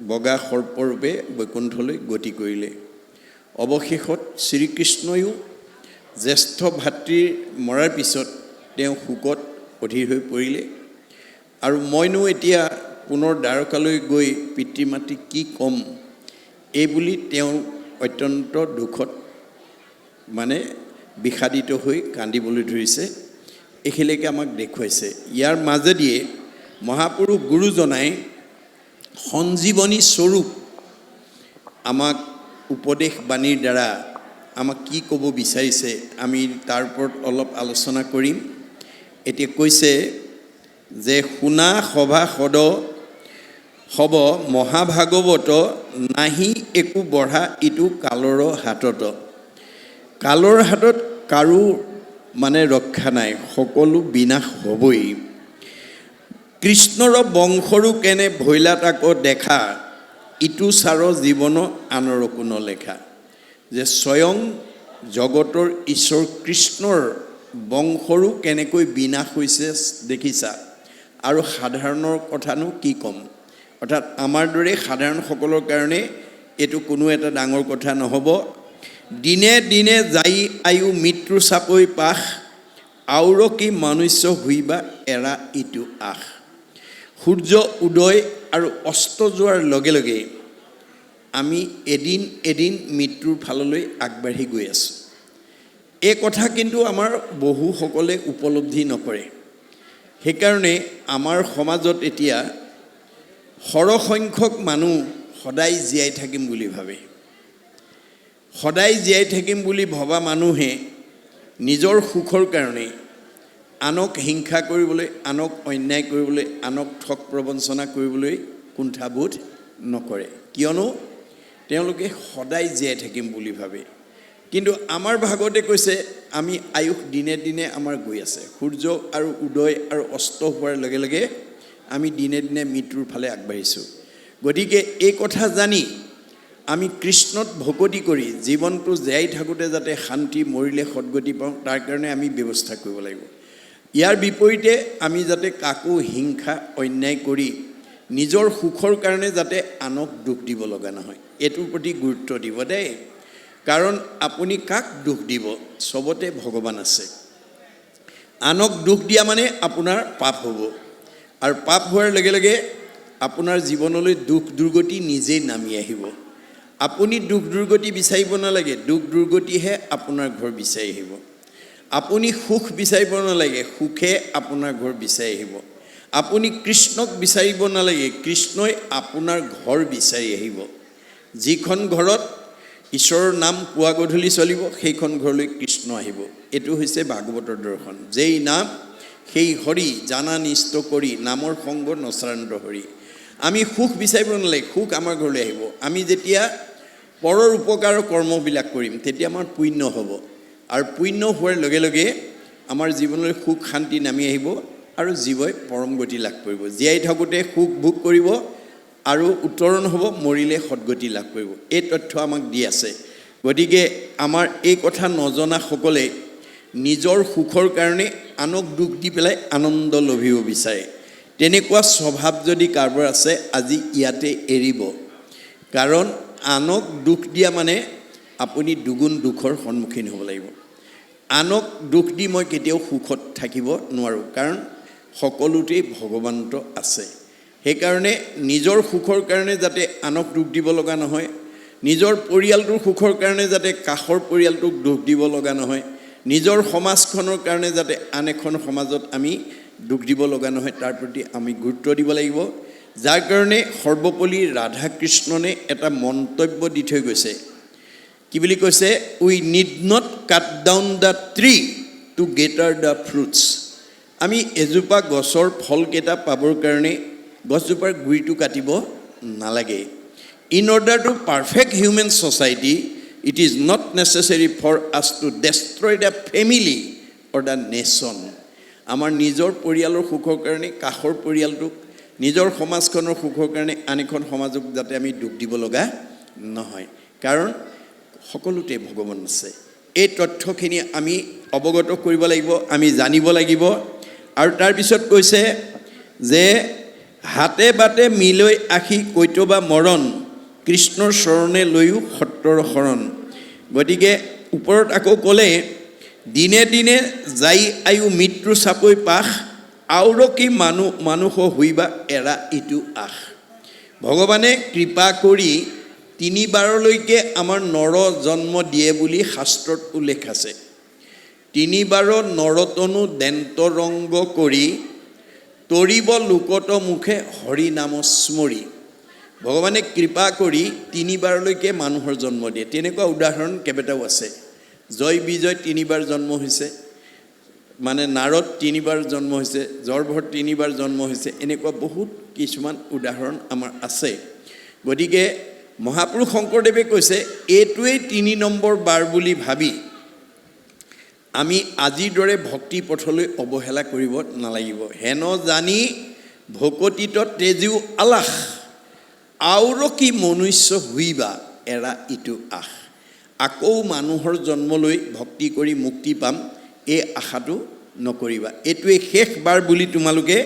বগা সৰ্পৰূপে বৈকুণ্ঠলৈ গতি কৰিলে। অৱশেষত শ্ৰীকৃষ্ণয়ো জ্যেষ্ঠ ভাতৃৰ মৰাৰ পিছত তেওঁ শোকত অধীৰ হৈ পৰিলে আৰু মইনো এতিয়া পুনৰ দ্বাৰকালৈ গৈ পিতৃ মাতৃক কি ক'ম এইবুলি তেওঁ অত্যন্ত দুখত মানে বিষাদিত হৈ কান্দিবলৈ ধৰিছে। এইখিনিলৈকে আমাক দেখুৱাইছে। ইয়াৰ মাজেদিয়ে মহাপুৰুষ গুৰুজনাই সঞ্জীৱনী স্বৰূপ আমাক উপদেশ বাণীৰ দ্বাৰা আমাক কি ক'ব বিচাৰিছে আমি তাৰ ওপৰত অলপ আলোচনা কৰিম। এতিয়া কৈছে যে শুনা সভা সদ হব মহাভাগৱত নাহি একো বঢ়া ইটো কালৰ হাতত। কালৰ হাতত কাৰো মানে ৰক্ষা নাই, সকলো বিনাশ হ'বই। কৃষ্ণৰ বংশৰো কেনে ভৈলা তাক দেখা ইটো চাৰ জীৱন আনৰ কোনো লেখা। যে স্বয়ং জগতৰ ঈশ্বৰ কৃষ্ণৰ বংশৰো কেনেকৈ বিনাশ হৈছে দেখিছা, আৰু সাধাৰণৰ কথানো কি ক'ম। অৰ্থাৎ আমাৰ দৰে সাধাৰণসকলৰ কাৰণে এইটো কোনো এটা ডাঙৰ কথা নহ'ব। দিনে দিনে যাই আয়ু মৃত্যু চাপৈ পাশ আউৰ কি মনুষ্য হুইবা এৰা ইটো আশ। সূৰ্য উদয় আৰু অস্ত যোৱাৰ লগে লগে আমি এদিন এদিন মৃত্যুৰ ফাললৈ আগবাঢ়ি গৈ আছোঁ। এই কথা কিন্তু আমাৰ বহুসকলে উপলব্ধি নকৰে। সেইকাৰণে আমাৰ সমাজত এতিয়া সৰহসংখ্যক মানুহ সদায় জীয়াই থাকিম বুলি ভাবে। সদায় জীয়াই থাকিম বুলি ভবা মানুহে নিজৰ সুখৰ কাৰণে আনক হিংসা কৰিবলৈ, আনক অন্যায় কৰিবলৈ, আনক ঠগ প্ৰবঞ্চনা কৰিবলৈ কুণ্ঠাবোধ নকৰে, কিয়নো তেওঁলোকে সদায় জীয়াই থাকিম বুলি ভাবে। কিন্তু আমাৰ ভাগৱতে কৈছে আমি আয়ুস দিনে দিনে আমাৰ গৈ আছে। সূৰ্য আৰু উদয় আৰু অস্ত হোৱাৰ লগে লগে আমি দিনে দিনে মৃত্যুৰ ফালে আগবাঢ়িছোঁ। গতিকে এই কথা জানি আমি কৃষ্ণত ভকতি কৰি জীৱনটো জীয়াই থাকোঁতে যাতে শান্তি, মৰিলে সদ্গতি পাওঁ তাৰ কাৰণে আমি ব্যৱস্থা কৰিব লাগিব। ইয়াৰ বিপৰীতে আমি যাতে কাকো হিংসা অন্যায় কৰি নিজৰ সুখৰ কাৰণে যাতে আনক দুখ দিব লগা নহয়, এইটোৰ প্ৰতি গুৰুত্ব দিব দেই। কাৰণ আপুনি কাক দুখ দিব, চবতে ভগৱান আছে। আনক দুখ দিয়া মানে আপোনাৰ পাপ হ'ব, আৰু পাপ হোৱাৰ লগে লগে আপোনাৰ জীৱনলৈ দুখ দুৰ্গতি নিজেই নামি আহিব। আপুনি দুখ দুৰ্গতি বিচাৰিব নালাগে, দুখ দুৰ্গতিহে আপোনাৰ ঘৰ বিচাৰি আহিব। আপুনি সুখ বিচাৰিব নালাগে, সুখে আপোনাৰ ঘৰ বিচাৰি আহিব। আপুনি কৃষ্ণক বিচাৰিব নালাগে, কৃষ্ণই আপোনাৰ ঘৰ বিচাৰি আহিব। যিখন ঘৰত ঈশ্বৰৰ নাম পুৱা গধূলি চলিব, সেইখন ঘৰলৈ কৃষ্ণ আহিব। এইটো হৈছে ভাগৱতৰ দৰ্শন। যেই নাম সেই হৰি জানা নিষ্ট কৰি, নামৰ সংগ নচৰান্ত হৰি। আমি সুখ বিচাৰিব নালাগে, সুখ আমাৰ ঘৰলৈ আহিব। আমি যেতিয়া পৰৰ উপকাৰৰ কৰ্মবিলাক কৰিম তেতিয়া আমাৰ পুণ্য হ'ব, আৰু পুণ্য হোৱাৰ লগে লগে আমাৰ জীৱনলৈ সুখ শান্তি নামি আহিব, আৰু জীৱই পৰম গতি লাভ কৰিব। জীয়াই থাকোঁতে সুখ ভোগ কৰিব আৰু উত্তৰণ হ'ব, মৰিলে সদগতি লাভ কৰিব। এই তথ্য আমাক দি আছে। গতিকে আমাৰ এই কথা নজনাসকলে নিজৰ সুখৰ কাৰণে আনক দুখ দি পেলাই আনন্দ লভিব বিচাৰে। তেনেকুৱা স্বভাৱ যদি কাৰোবাৰ আছে, আজি ইয়াতে এৰিব। কাৰণ আনক দুখ দিয়া মানে আপুনি দুগুণ দুখৰ সন্মুখীন হ'ব লাগিব। আনক দুখ দি মই কেতিয়াও সুখত থাকিব নোৱাৰোঁ, কাৰণ সকলোতেই ভগৱন্ত আছে। সেইকাৰণে নিজৰ সুখৰ কাৰণে যাতে আনক দুখ দিব লগা নহয়, নিজৰ পৰিয়ালটোৰ সুখৰ কাৰণে যাতে কাষৰ পৰিয়ালটোক দুখ দিব লগা নহয়, নিজৰ সমাজখনৰ কাৰণে যাতে আন এখন সমাজত আমি দুখ দিব লগা নহয়, তাৰ প্ৰতি আমি গুৰুত্ব দিব লাগিব। যাৰ কাৰণে সৰ্বপল্লী ৰাধাকৃষ্ণনে এটা মন্তব্য দি থৈ গৈছে। কি বুলি কৈছে? We need not cut down the tree to gather the fruits. আমি এজোপা গছৰ ফলকেইটা পাবৰ কাৰণে গছজোপাৰ গুৰিটো কাটিব নালাগে। In order to perfect human society, it is not necessary for us to destroy the family or the nation. আমাৰ নিজৰ পৰিয়ালৰ সুখৰ কাৰণে কাষৰ পৰিয়ালটোক, নিজৰ সমাজখনৰ সুখৰ কাৰণে আন এখন সমাজক যাতে আমি দুখ দিব লগা নহয়, কাৰণ সকলোতে ভগৱান আছে। এই তথ্যখিনি আমি অৱগত কৰিব লাগিব, আমি জানিব লাগিব। আৰু তাৰপিছত কৈছে যে হাতে বাটে মিলৈ আহি কৈতবা মৰণ, কৃষ্ণৰ চৰণে লৈও সত্ৰৰ শৰণ। গতিকে ওপৰত আকৌ ক'লে, দিনে দিনে যাই আয়ু মৃত্যু চাপৈ পাশ, আওৰকি মানুহ হুইবা এৰা ইটো আশ। ভগৱানে কৃপা কৰি 3 বাৰলৈকে আমাৰ নৰ জন্ম দিয়ে বুলি শাস্ত্ৰত উল্লেখ আছে। 3 বাৰ নৰতনু দেন্ত ৰংগ কৰি, তৰিব লোকত মুখে হৰি নাম স্মৰি। ভগৱানে কৃপা কৰি 3 বাৰলৈকে মানুহৰ জন্ম দিয়ে। তেনেকুৱা উদাহৰণ কেইবাটাও আছে। জয় বিজয় 3 বাৰ জন্ম হৈছে, মানে নাৰদ 3 বাৰ জন্ম হৈছে, জৰভৰ 3 বাৰ জন্ম হৈছে। এনেকুৱা বহুত কিছুমান উদাহৰণ আমাৰ আছে। গতিকে মহাপুৰুষ শংকৰদেৱে কৈছে, এইটোৱেই 3 নম্বৰ বাৰ বুলি ভাবি আমি আজিৰ দৰে ভক্তি পথলৈ অৱহেলা কৰিব নালাগিব। হেন জানি ভকতিত তেজিও আলাস, আওৰকি মনুষ্য হুইবা এৰা ইটো আশ। আকৌ মানুহৰ জন্ম লৈ ভক্তি কৰি মুক্তি পাম, এই আশাটো নকৰিবা। এইটোৱে শেষ বাৰ বুলি তোমালোকে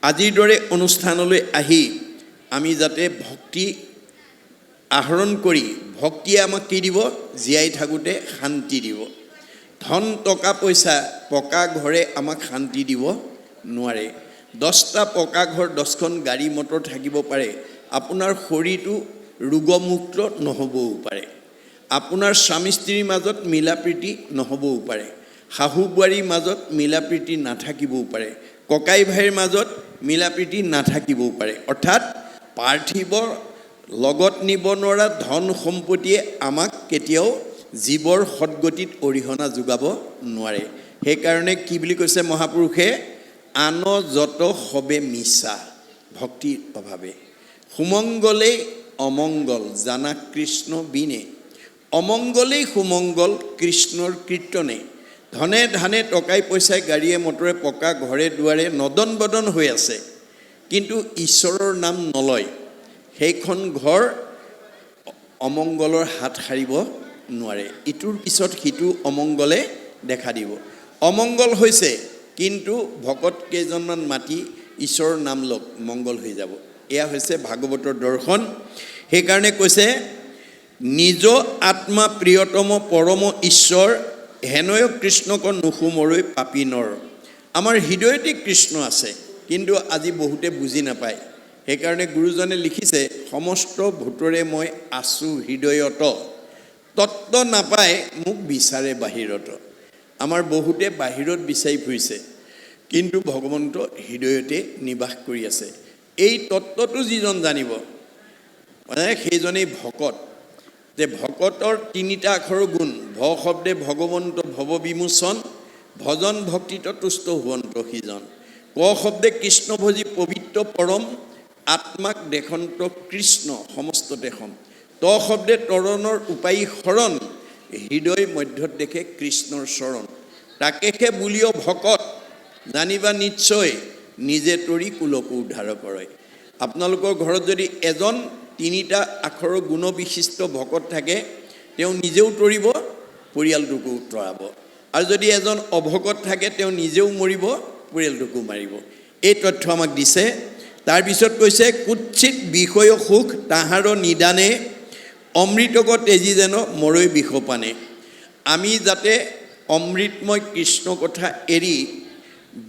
আজিৰ দৰে অনুষ্ঠানলৈ আহি আমি যাতে ভক্তি আহৰণ কৰি, ভক্তিয়ে আমাক কি দিব? জীয়াই থাকোঁতে শান্তি দিব। ধন টকা পইচা পকা ঘৰে আমাক শান্তি দিব নোৱাৰে। 10টা পকা ঘৰ, 10খন গাড়ী মটৰ থাকিব পাৰে, আপোনাৰ শৰীৰটো ৰোগমুক্ত নহ'বও পাৰে। আপোনাৰ স্বামী স্ত্ৰীৰ মাজত মিলা প্ৰীতি নহ'বও পাৰে, শাহু বোৱাৰীৰ মাজত মিলা প্ৰীতি নাথাকিবও পাৰে, ককাই ভাইৰ মাজত মিলা প্ৰীতি নাথাকিবও পাৰে। অৰ্থাৎ পাৰ্থিৱ লগত নিব নোৱাৰা ধন সম্পত্তিয়ে আমাক কেতিয়াও জীৱৰ সদগতিত অৰিহণা যোগাব নোৱাৰে। সেইকাৰণে কি বুলি কৈছে মহাপুৰুষে? আন যত সবে মিছা ভক্তিৰ অভাৱে, সুমংগলেই অমংগল জানা কৃষ্ণ বিনে। অমংগলেই সুমংগল কৃষ্ণৰ কীৰ্তনে। ধনে ধানে টকাই পইচাই গাড়ীয়ে মটৰে পকা ঘৰে দুৱাৰে নদন বদন হৈ আছে, কিন্তু ঈশ্বৰৰ নাম নলয়, সেইখন ঘৰ অমংগলৰ হাত সাৰিব নোৱাৰে। ইটোৰ পিছত সিটো অমংগলে দেখা দিব। অমংগল হৈছে, কিন্তু ভকত কেইজনমান মাতি ঈশ্বৰৰ নাম লওক, মংগল হৈ যাব। এয়া হৈছে ভাগৱতৰ দৰ্শন। সেইকাৰণে কৈছে, নিজ আত্মা প্ৰিয়তম পৰম ঈশ্বৰ, হেনয় কৃষ্ণক নুসুমৰৈ পাপীনৰ। আমাৰ হৃদয়তে কৃষ্ণ আছে, কিন্তু আজি বহুতে বুজি নাপায়। সেইকাৰণে গুৰুজনে লিখিছে, সমস্ত ভূতৰে মই আছোঁ হৃদয়ত, তত্ত্ব নাপায় মোক বিচাৰে বাহিৰত। আমাৰ বহুতে বাহিৰত বিচাৰি ফুৰিছে, কিন্তু ভগৱন্ত হৃদয়তে নিবাস কৰি আছে। এই তত্ত্বটো যিজন জানিব, মানে সেইজনেই ভকত। যে ভকতৰ তিনিটা আখৰৰ গুণ ভ শব্দে ভগৱন্ত ভৱ বিমোচন ভজন ভক্তিত তুষ্ট হুৱন্ত সিজন ক শব্দে কৃষ্ণভোজী পবিত্ৰ পৰম আত্মাক দেশন্ত কৃষ্ণ সমস্ত দেশম ত শব্দে তৰণৰ উপায়ী শৰণ হৃদয় মধ্যত দেখে কৃষ্ণৰ চৰণ তাকেহে বুলিও ভকত জানিবা নিশ্চয় নিজে তৰি কুলকো উদ্ধাৰ কৰে আপোনালোকৰ ঘৰত যদি এজন তিনিটা আখৰৰ গুণ বিশিষ্ট ভকত থাকে তেওঁ নিজেও তৰিব পৰিয়ালটোকো উতৰাব আৰু যদি এজন অভকত থাকে তেওঁ নিজেও মৰিব পৰিয়ালটোকো মাৰিব এই তথ্য আমাক দিছে তাৰপিছত কৈছে কুৎসিত বিষয় সুখ তাহাৰ নিদানে অমৃতক তেজি যেন মৰৈ বিষপানে আমি যাতে অমৃতময় কৃষ্ণ কথা এৰি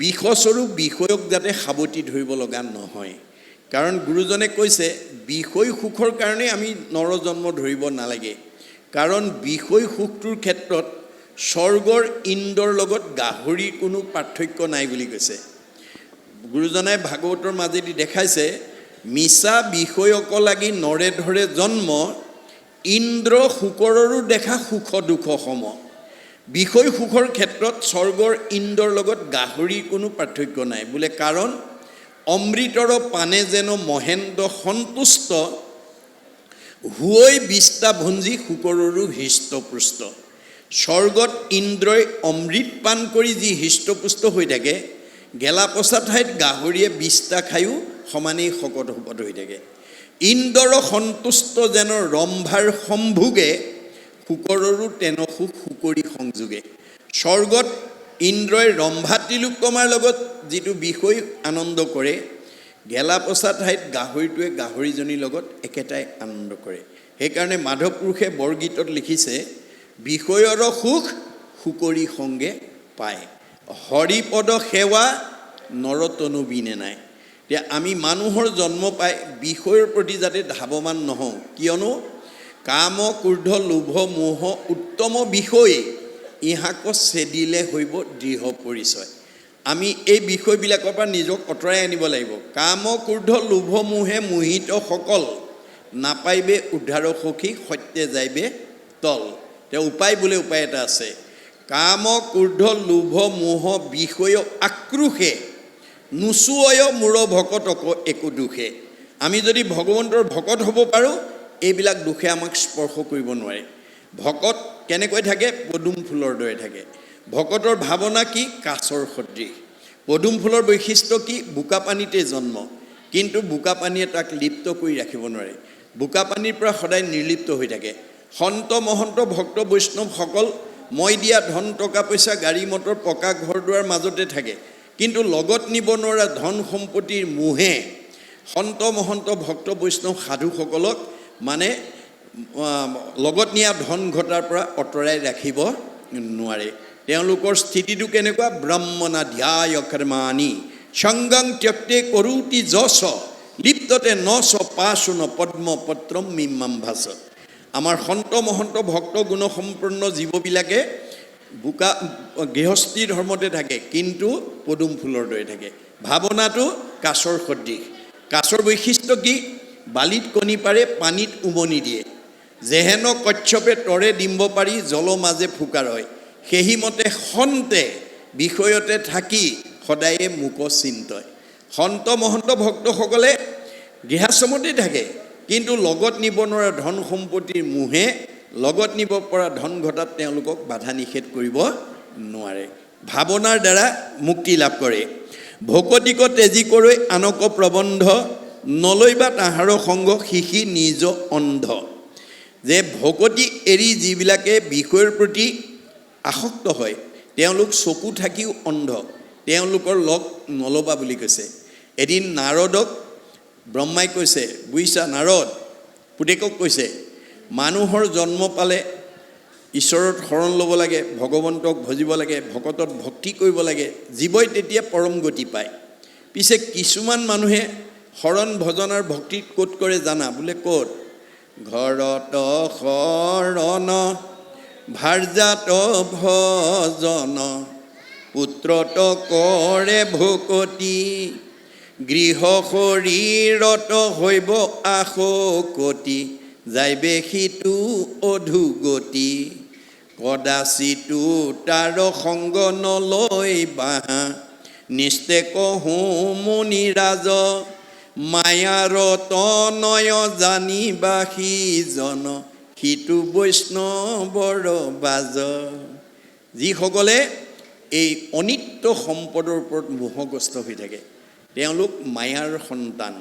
বিষস্বৰূপ বিষয়ক যাতে সাৱটি ধৰিব লগা নহয় কাৰণ গুৰুজনে কৈছে বিষয় সুখৰ কাৰণে আমি নৰজন্ম ধৰিব নালাগে কাৰণ বিষয় সুখটোৰ ক্ষেত্ৰত স্বৰ্গৰ ইন্দ্ৰৰ লগত গাহৰিৰ কোনো পাৰ্থক্য নাই বুলি কৈছে গুৰুজনাই ভাগৱতৰ মাজেদি দেখাইছে মিছা বিষয়ক লাগি নৰে ধৰে জন্ম ইন্দ্ৰ শুকৰৰো দেখা সুখ দুখ সম বিষয় সুখৰ ক্ষেত্ৰত স্বৰ্গৰ ইন্দ্ৰৰ লগত গাহৰিৰ কোনো পাৰ্থক্য নাই বোলে কাৰণ অমৃতৰ পানে যেন মহেন্দ্ৰ সন্তুষ্ট হুৱৈ বিস্তা ভঞ্জী শুকৰৰো হৃষ্টপুষ্ট স্বৰ্গত ইন্দ্ৰই অমৃত পান কৰি যি হৃষ্টপুষ্ট হৈ থাকে গেলা পচা ঠাইত গাহৰিয়ে বিস্তা খায়ো সমানেই শকত শকত হৈ থাকে ইন্দ্ৰৰ সন্তুষ্ট যেন ৰম্ভাৰ সম্ভোগে শুকৰৰো তেন সুখ শুকৰি সংযোগে স্বৰ্গত ইন্দ্ৰই ৰম্ভা তিলোত্তমাৰ লগত যিটো বিষয় আনন্দ কৰে গেলা পচা ঠাইত গাহৰিটোৱে গাহৰিজনীৰ লগত একেটাই আনন্দ কৰে সেইকাৰণে মাধৱ পুৰুষে বৰগীতত লিখিছে বিষয়ৰ সুখ শুকৰি সংগে পায় হৰিপদ সেৱা নৰতনু বিনে নাই এতিয়া আমি মানুহৰ জন্ম পাই বিষয়ৰ প্ৰতি যাতে ধাৱমান নহওঁ কিয়নো কাম ক্ৰোধ লোভ মোহ উত্তম বিষয় ইহাক চেদিলে হইব দৃঢ় পৰিচয় আমি এই বিষয়বিলাকৰ পৰা নিজক অঁতৰাই আনিব লাগিব কাম ক্ৰোধ লোভ মোহে মোহিত সকল নাপাইবে উদ্ধাৰ সখী সত্যে যাইবে তল তেওঁ উপায় বোলে উপায় এটা আছে কাম ক্ৰোধ লোভ মোহ বিষয় আক্ৰোশে নুচুয় মূৰ ভকতক একো দুখে আমি যদি ভগৱন্তৰ ভকত হ'ব পাৰোঁ এইবিলাক দুখে আমাক স্পৰ্শ কৰিব নোৱাৰে ভকত কেনেকৈ থাকে পদুম ফুলৰ দৰে থাকে ভকতৰ ভাৱনা কি কাছৰ সদৃশ পদুম ফুলৰ বৈশিষ্ট্য কি বোকা পানীতে জন্ম কিন্তু বোকা পানীয়ে তাক লিপ্ত কৰি ৰাখিব নোৱাৰে বোকা পানীৰ পৰা সদায় নিৰ্লিপ্ত হৈ থাকে সন্ত মহন্ত ভক্ত বৈষ্ণৱসকল মই দিয়া ধন টকা পইচা গাড়ী মটৰ পকা ঘৰ দুৱাৰ মাজতে থাকে কিন্তু লগত নিব নোৱাৰা ধন সম্পত্তিৰ মোহে সন্ত মহন্ত ভক্ত বৈষ্ণৱ সাধুসকলক মানে লগত নিয়া ধন ঘটাৰ পৰা অঁতৰাই ৰাখিব নোৱাৰে তেওঁলোকৰ স্থিতিটো কেনেকুৱা ব্ৰহ্মণা ধ্যায় কৰ্মাণি সংগং ত্যক্তে কৰোতি যশ লিপ্ততে নশ পাশুন পদ্ম পত্ৰম মিম্মাম ভাস আমাৰ সন্ত মহন্ত ভক্ত গুণসম্পন্ন জীৱবিলাকে বোকা গৃহস্থী ধৰ্মতে থাকে কিন্তু পদুম ফুলৰ দৰে থাকে ভাৱনাটো কাছৰ সদৃশ কাছৰ বৈশিষ্ট্য কি বালিত কণী পাৰে পানীত উমনি দিয়ে যেহেন কচ্ছপে তৰে ডিম্ব পাৰি জল মাজে ফুকাৰ হয় সেইমতে সন্তে বিষয়তে থাকি সদায়ে মুক চিন্তয় সন্ত মহন্ত ভক্তসকলে গৃহাশ্ৰমতে থাকে কিন্তু লগত নিব নোৱাৰা ধন সম্পত্তিৰ মোহে লগত নিব পৰা ধন ঘটাত তেওঁলোকক বাধা নিষেধ কৰিব নোৱাৰে ভাৱনাৰ দ্বাৰা মুক্তি লাভ কৰে ভকতিক তেজি কৰি আনক প্ৰবন্ধ নলৈবা তাহাৰ সংগ শিশি নিজ অন্ধ যে ভকতি এৰি যিবিলাকে বিষয়ৰ প্ৰতি আসক্ত হয় তেওঁলোক চকু থাকিও অন্ধ তেওঁলোকৰ লগ নলবা বুলি কৈছে এদিন নাৰদক ব্ৰহ্মাই কৈছে বুইছা নাৰদ পুতেকক কৈছে মানুহৰ জন্ম পালে ঈশ্বৰৰ শৰণ ল'ব লাগে ভগৱন্তক ভজিব লাগে ভকতত ভক্তি কৰিব লাগে জীৱই তেতিয়া পৰম গতি পায় পিছে কিছুমান মানুহে শৰণ ভজন আৰু ভক্তিত ক'ত কৰে জানা বোলে ক'ত ঘৰত শৰণ ভাৰ্যাত ভজন পুত্ৰত কৰে ভকতি গৃহ শৰীৰত হৈব আশকতি যাইবে সিটো অধুগতি কদাচিতো তাৰ সংগ নলৈ বাহা নিস্তে কহো মুনিৰাজ মায়াৰ তনয় জানিবা সিজন সিটো বৈষ্ণৱৰ বাজ যিসকলে এই অনিত্য সম্পদৰ ওপৰত মোহগ্ৰস্ত হৈ থাকে তেওঁলোক মায়াৰ সন্তান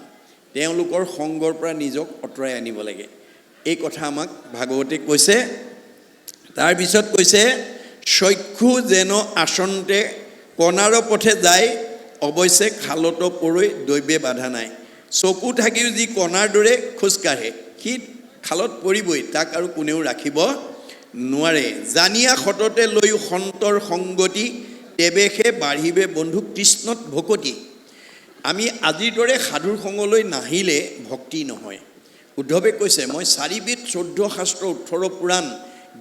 তেওঁলোকৰ সংগৰ পৰা নিজক অঁতৰাই আনিব লাগে এই কথা আমাক ভাগৱতে কৈছে তাৰপিছত কৈছে চক্ষু যেন আসন্তে কণাৰ পথে যায় অৱশ্যে খালত পৰৈ দৈৱে বাধা নাই চকু থাকিও যি কণাৰ দৰে খোজকাঢ়ে সি খালত পৰিবই তাক আৰু কোনেও ৰাখিব নোৱাৰে জানিয়া সততে লৈ সন্তৰ সংগতি তেবেশে বাঢ়িবে বন্ধু কৃষ্ণত ভকতি আমি আজিৰ দৰে সাধুৰ সংগলৈ নাহিলে ভক্তি নহয় উদ্ধৱে কৈছে মই 4 বিধ 14 শাস্ত্ৰ 18 পুৰাণ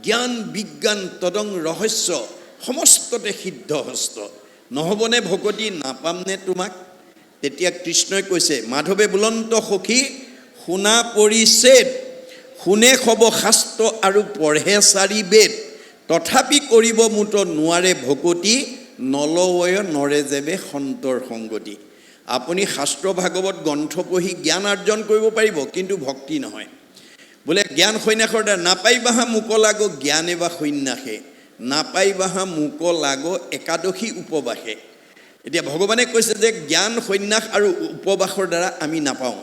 জ্ঞান বিজ্ঞান তদং ৰহস্য সমস্ততে সিদ্ধ হস্ত নহবনে ভকতি নাপামনে তোমাক তেতিয়া কৃষ্ণই কৈছে মাধৱে বুলন্ত সখী শুনা পৰিছেদ শুনে খব শাস্ত্ৰ আৰু পঢ়ে 4 বেদ তথাপি কৰিব মুত নোৱাৰে ভকতি নলয় নৰে যেবে সন্তৰ সংগতি আপুনি শাস্ত্ৰ ভাগৱত গ্ৰন্থ পঢ়ি জ্ঞান অৰ্জন কৰিব পাৰিব কিন্তু ভক্তি নহয় বোলে জ্ঞান সন্যাসৰ দ্বাৰা নাপাইবাহা মুক লাগো জ্ঞানে বা সন্যাসে নাপাইবাহা মুক লাগো একাদশী উপবাসে এতিয়া ভগৱানে কৈছে যে জ্ঞান সন্যাস আৰু উপবাসৰ দ্বাৰা আমি নাপাওঁ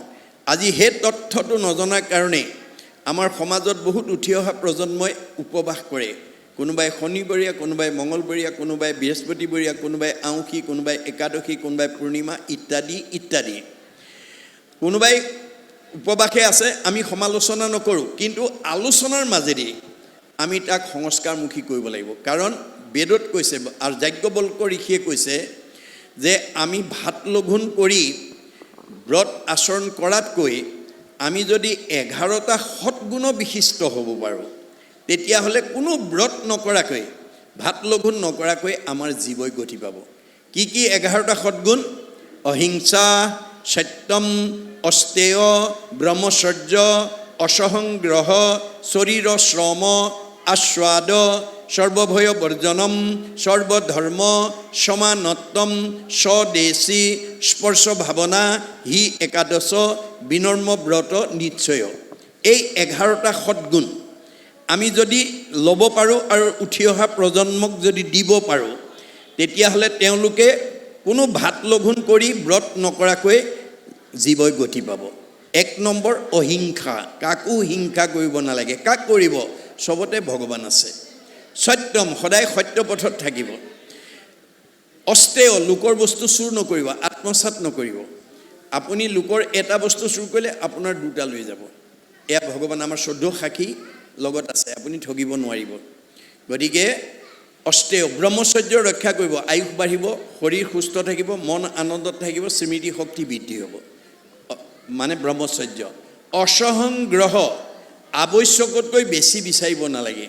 আজি হে তথ্যটো নজনাৰ কাৰণে আমাৰ সমাজত বহুত উঠি অহা প্ৰজন্মই উপবাস কৰে কোনোবাই শনিবৰীয়া কোনোবাই মঙ্গলবৰীয়া কোনোবাই বৃহস্পতিবৰীয়া কোনোবাই আউখী কোনোবাই একাদশী কোনোবাই পূৰ্ণিমা ইত্যাদি ইত্যাদি কোনোবাই উপবাসে আছে আমি সমালোচনা নকৰোঁ কিন্তু আলোচনাৰ মাজেদি আমি তাক সংস্কাৰমুখী কৰিব লাগিব কাৰণ বেদত কৈছে আৰু যাজ্ঞবল্ক্য ঋষিয়ে কৈছে যে আমি ভাত লঘোণ কৰি ব্ৰত আচৰণ কৰাতকৈ আমি যদি 11টা সৎগুণ বিশিষ্ট হ'ব পাৰোঁ তেতিয়াহ'লে কোনো ব্ৰত নকৰাকৈ ভাত লঘোণ নকৰাকৈ আমাৰ জীৱই গতি পাব কি কি 11টা সৎগুণ অহিংসা সত্যম অস্তেয় ব্ৰহ্মচৰ্য অসহংগ্ৰহ শৰীৰ শ্ৰম আস্বাদ সৰ্বভয় বৰ্জনম সৰ্বধৰ্ম সমানত্তম স্বদেশী স্পৰ্শ ভাৱনা হি একাদশ বিনৰ্ম ব্ৰত নিশ্চয় এই 11টা সৎগুণ আমি যদি ল'ব পাৰোঁ আৰু উঠি অহা প্ৰজন্মক যদি দিব পাৰোঁ তেতিয়াহ'লে তেওঁলোকে কোনো ভাত লঘোণ কৰি ব্ৰত নকৰাকৈ জীৱই গতি পাব 1 নম্বৰ অহিংসা কাকো হিংসা কৰিব নালাগে কাক কৰিব সবতে ভগৱান আছে সত্যম সদায় সত্য পথত থাকিব অস্তেয় লোকৰ বস্তু চুৰ নকৰিব আত্মসাৎ নকৰিব আপুনি লোকৰ এটা বস্তু চুৰ কৰিলে আপোনাৰ দুটা লৈ যাব এয়া ভগৱান আমাৰ 14 সাক্ষী লগত আছে আপুনি ঠগিব নোৱাৰিব গতিকে অস্তেয় ব্ৰহ্মচৰ্য ৰক্ষা কৰিব আয়ুস বাঢ়িব শৰীৰ সুস্থ থাকিব মন আনন্দত থাকিব স্মৃতি শক্তি বৃদ্ধি হ'ব মানে ব্ৰহ্মচৰ্য অসহংগ্ৰহ আৱশ্যকতকৈ বেছি বিচাৰিব নালাগে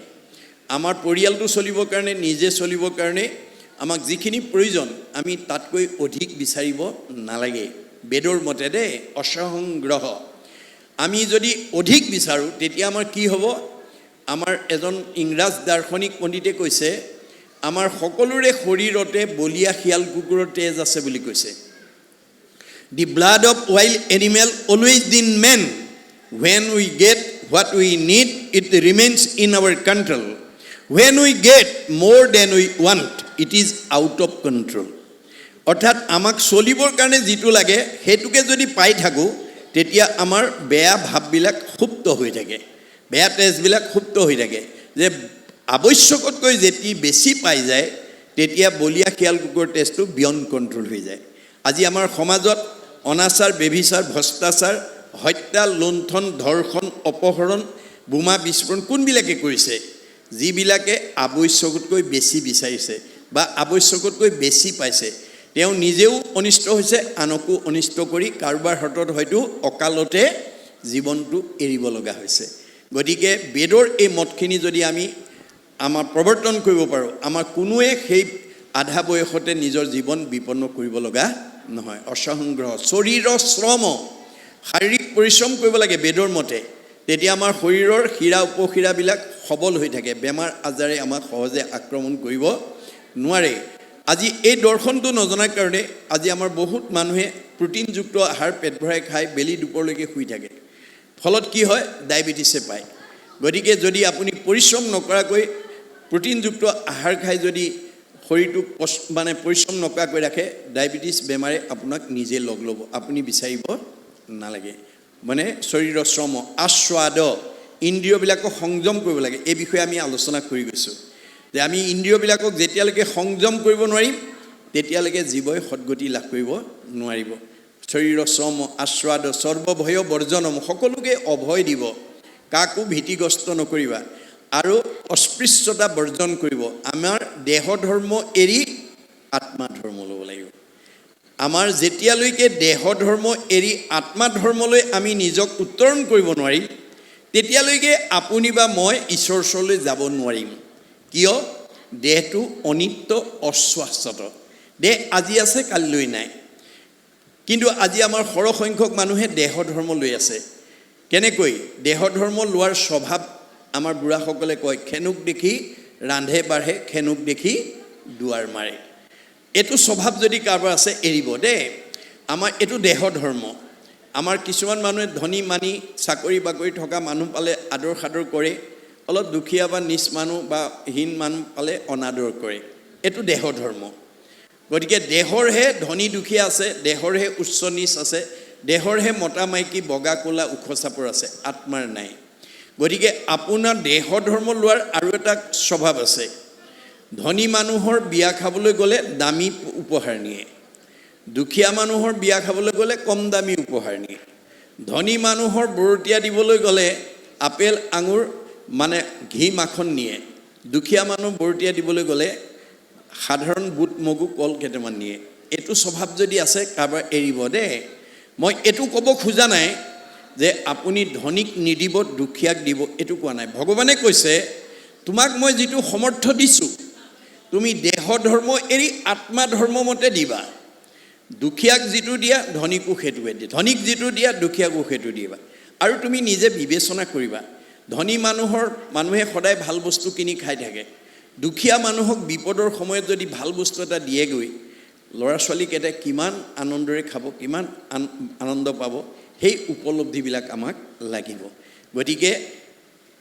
আমাৰ পৰিয়ালটো চলিবৰ কাৰণে নিজে চলিবৰ কাৰণে আমাক যিখিনি প্ৰয়োজন আমি তাতকৈ অধিক বিচাৰিব নালাগে বেদৰ মতে দেই অসহংগ্ৰহ আমি যদি অধিক বিচাৰোঁ তেতিয়া আমাৰ কি হ'ব আমাৰ এজন ইংৰাজ দাৰ্শনিক পণ্ডিতে কৈছে আমাৰ সকলোৰে শৰীৰতে বলিয়া শিয়াল কুকুৰৰ তেজ আছে বুলি কৈছে The blood of wild animal always in man. When we get what we need, it remains in our control. When we get more than we want, it is out of control. অৰ্থাৎ আমাক চলিবৰ কাৰণে যিটো লাগে হেতুকে যদি পাই থাকো তেতিয়া আমাৰ বেয়া ভাববিলাক সুপ্ত হৈ থাকে বেয়া তেজবিলাক সুপ্ত হৈ থাকে যে আৱশ্যকতকৈ যেতি বেছি পাই যায় তেতিয়া বলিয়া শিয়াল কুকুৰৰ তেজটো বিয়ণ্ড কণ্ট্ৰোল হৈ যায় আজি আমাৰ সমাজত অনাচাৰ বেভিচাৰ ভ্ৰষ্টাচাৰ হত্যা লুণ্ঠন ধৰ্ষণ অপহৰণ বোমা বিস্ফোৰণ কোনবিলাকে কৰিছে যিবিলাকে আৱশ্যকতকৈ বেছি বিচাৰিছে বা আৱশ্যকতকৈ বেছি পাইছে তেওঁ নিজেও অনিষ্ট হৈছে আনকো অনিষ্ট কৰি কাৰোবাৰ হাতত হয়তো অকালতে জীৱনটো এৰিব লগা হৈছে গতিকে বেদৰ এই মতখিনি যদি আমি আমাৰ প্ৰৱৰ্তন কৰিব পাৰোঁ আমাৰ কোনোৱে সেই আধা বয়সতে নিজৰ জীৱন বিপন্ন কৰিব লগা নহয় অসহংগ্ৰহ শৰীৰ শ্ৰম শাৰীৰিক পৰিশ্ৰম কৰিব লাগে বেদৰ মতে তেতিয়া আমাৰ শৰীৰৰ শিৰা উপশিৰাবিলাক সবল হৈ থাকে, বেমাৰ আজাৰে আমাক সহজে আক্ৰমণ কৰিব নোৱাৰে। আজি এই দৰ্শনটো নজনাৰ কাৰণে আজি আমাৰ বহুত মানুহে প্ৰটিনযুক্ত আহাৰ পেট ভৰাই খাই বেলি দুপৰলৈকে শুই থাকে, ফলত কি হয়, ডায়েবেটিছে পায়। গতিকে যদি আপুনি পৰিশ্ৰম নকৰাকৈ প্ৰটিনযুক্ত আহাৰ খাই যদি শৰীৰটোক পৰিশ্ৰম নকৰাকৈ ৰাখে, ডায়েবেটিছ বেমাৰে আপোনাক নিজে লগ ল'ব, আপুনি বিচাৰিব নালাগে। শৰীৰৰ শ্ৰম আস্বাদ, ইন্দ্ৰিয়বিলাকক সংযম কৰিব লাগে। এই বিষয়ে আমি আলোচনা কৰি গৈছোঁ যে আমি ইন্দ্ৰিয়বিলাকক যেতিয়ালৈকে সংযম কৰিব নোৱাৰিম তেতিয়ালৈকে জীৱই সদ্গতি লাভ কৰিব নোৱাৰিব। শৰীৰৰ শ্ৰম আস্বাদ সৰ্বভয় বৰ্জনম, সকলোকে অভয় দিব, কাকো ভীতিগ্ৰস্ত নকৰিবা আৰু অস্পৃশ্যতা বৰ্জন কৰিব। আমাৰ দেহ ধৰ্ম এৰি আত্মা ধৰ্ম ল'ব লাগিব। আমাৰ যেতিয়ালৈকে দেহ ধৰ্ম এৰি আত্মা ধৰ্মলৈ আমি নিজক উত্তৰণ কৰিব নোৱাৰিম তেতিয়ালৈকে আপুনি বা মই ঈশ্বৰৰ ওচৰলৈ যাব নোৱাৰিম। কিয়? দেহটো অনিত্য অশ্বাশ্বত। দেহ আজি আছে কালিলৈ নাই। কিন্তু আজি আমাৰ সৰহসংখ্যক মানুহে দেহ ধৰ্ম লৈ আছে। কেনেকৈ? দেহ ধৰ্ম লোৱাৰ স্বভাৱ আমাৰ বুঢ়াসকলে কয়, খেনুক দেখি ৰান্ধে বাঢ়ে, খেনুক দেখি দুৱাৰ মাৰে। এইটো স্বভাৱ যদি কাৰোবাৰ আছে এৰিব দেই। আমাৰ এইটো দেহ ধৰ্ম। আমাৰ কিছুমান মানুহে ধনী মানি চাকৰি বাকৰি থকা মানুহ পালে আদৰ সাদৰ কৰে, অলপ দুখীয়া বা নিচ মানুহ বা হীন মানুহ পালে অনাদৰ কৰে। এইটো দেহ ধৰ্ম। গতিকে দেহৰহে ধনী দুখীয়া আছে, দেহৰহে উচ্চ নিচ আছে, দেহৰহে মতা মাইকী বগা ক'লা ওখ চাপৰ আছে, আত্মাৰ নাই। গতিকে আপোনাৰ দেহ ধৰ্ম লোৱাৰ আৰু এটা স্বভাৱ আছে। ধনী মানুহৰ বিয়া খাবলৈ গ'লে দামী উপহাৰ নিয়ে, দুখীয়া মানুহৰ বিয়া খাবলৈ গ'লে কম দামী উপহাৰ নিয়ে। ধনী মানুহৰ বৰতীয়া দিবলৈ গ'লে আপেল আঙুৰ ঘি মাখন নিয়ে, দুখীয়া মানুহ বৰতীয়া দিবলৈ গ'লে সাধাৰণ বুট মগু কল কেইটামান নিয়ে। এইটো স্বভাৱ যদি আছে কাৰোবাৰ এৰিব দেই। মই এইটো ক'ব খোজা নাই যে আপুনি ধনীক নিদিব দুখীয়াক দিব, এইটো কোৱা নাই। ভগৱানে কৈছে তোমাক মই যিটো সমৰ্থ দিছোঁ তুমি দেহ ধৰ্ম এৰি আত্মা ধৰ্ম মতে দিবা। দুখীয়াক যিটো দিয়া ধনীকো সেইটোৱে দিয়া, ধনীক যিটো দিয়া দুখীয়াকো সেইটো দিবা। আৰু তুমি নিজে বিবেচনা কৰিবা, ধনী মানুহে সদায় ভাল বস্তু কিনি খাই থাকে, দুখীয়া মানুহক বিপদৰ সময়ত যদি ভাল বস্তু এটা দিয়েগৈ, ল'ৰা ছোৱালীকেইটাই কিমান আনন্দৰে খাব, কিমান আনন্দ পাব, সেই উপলব্ধিবিলাক আমাক লাগিব। গতিকে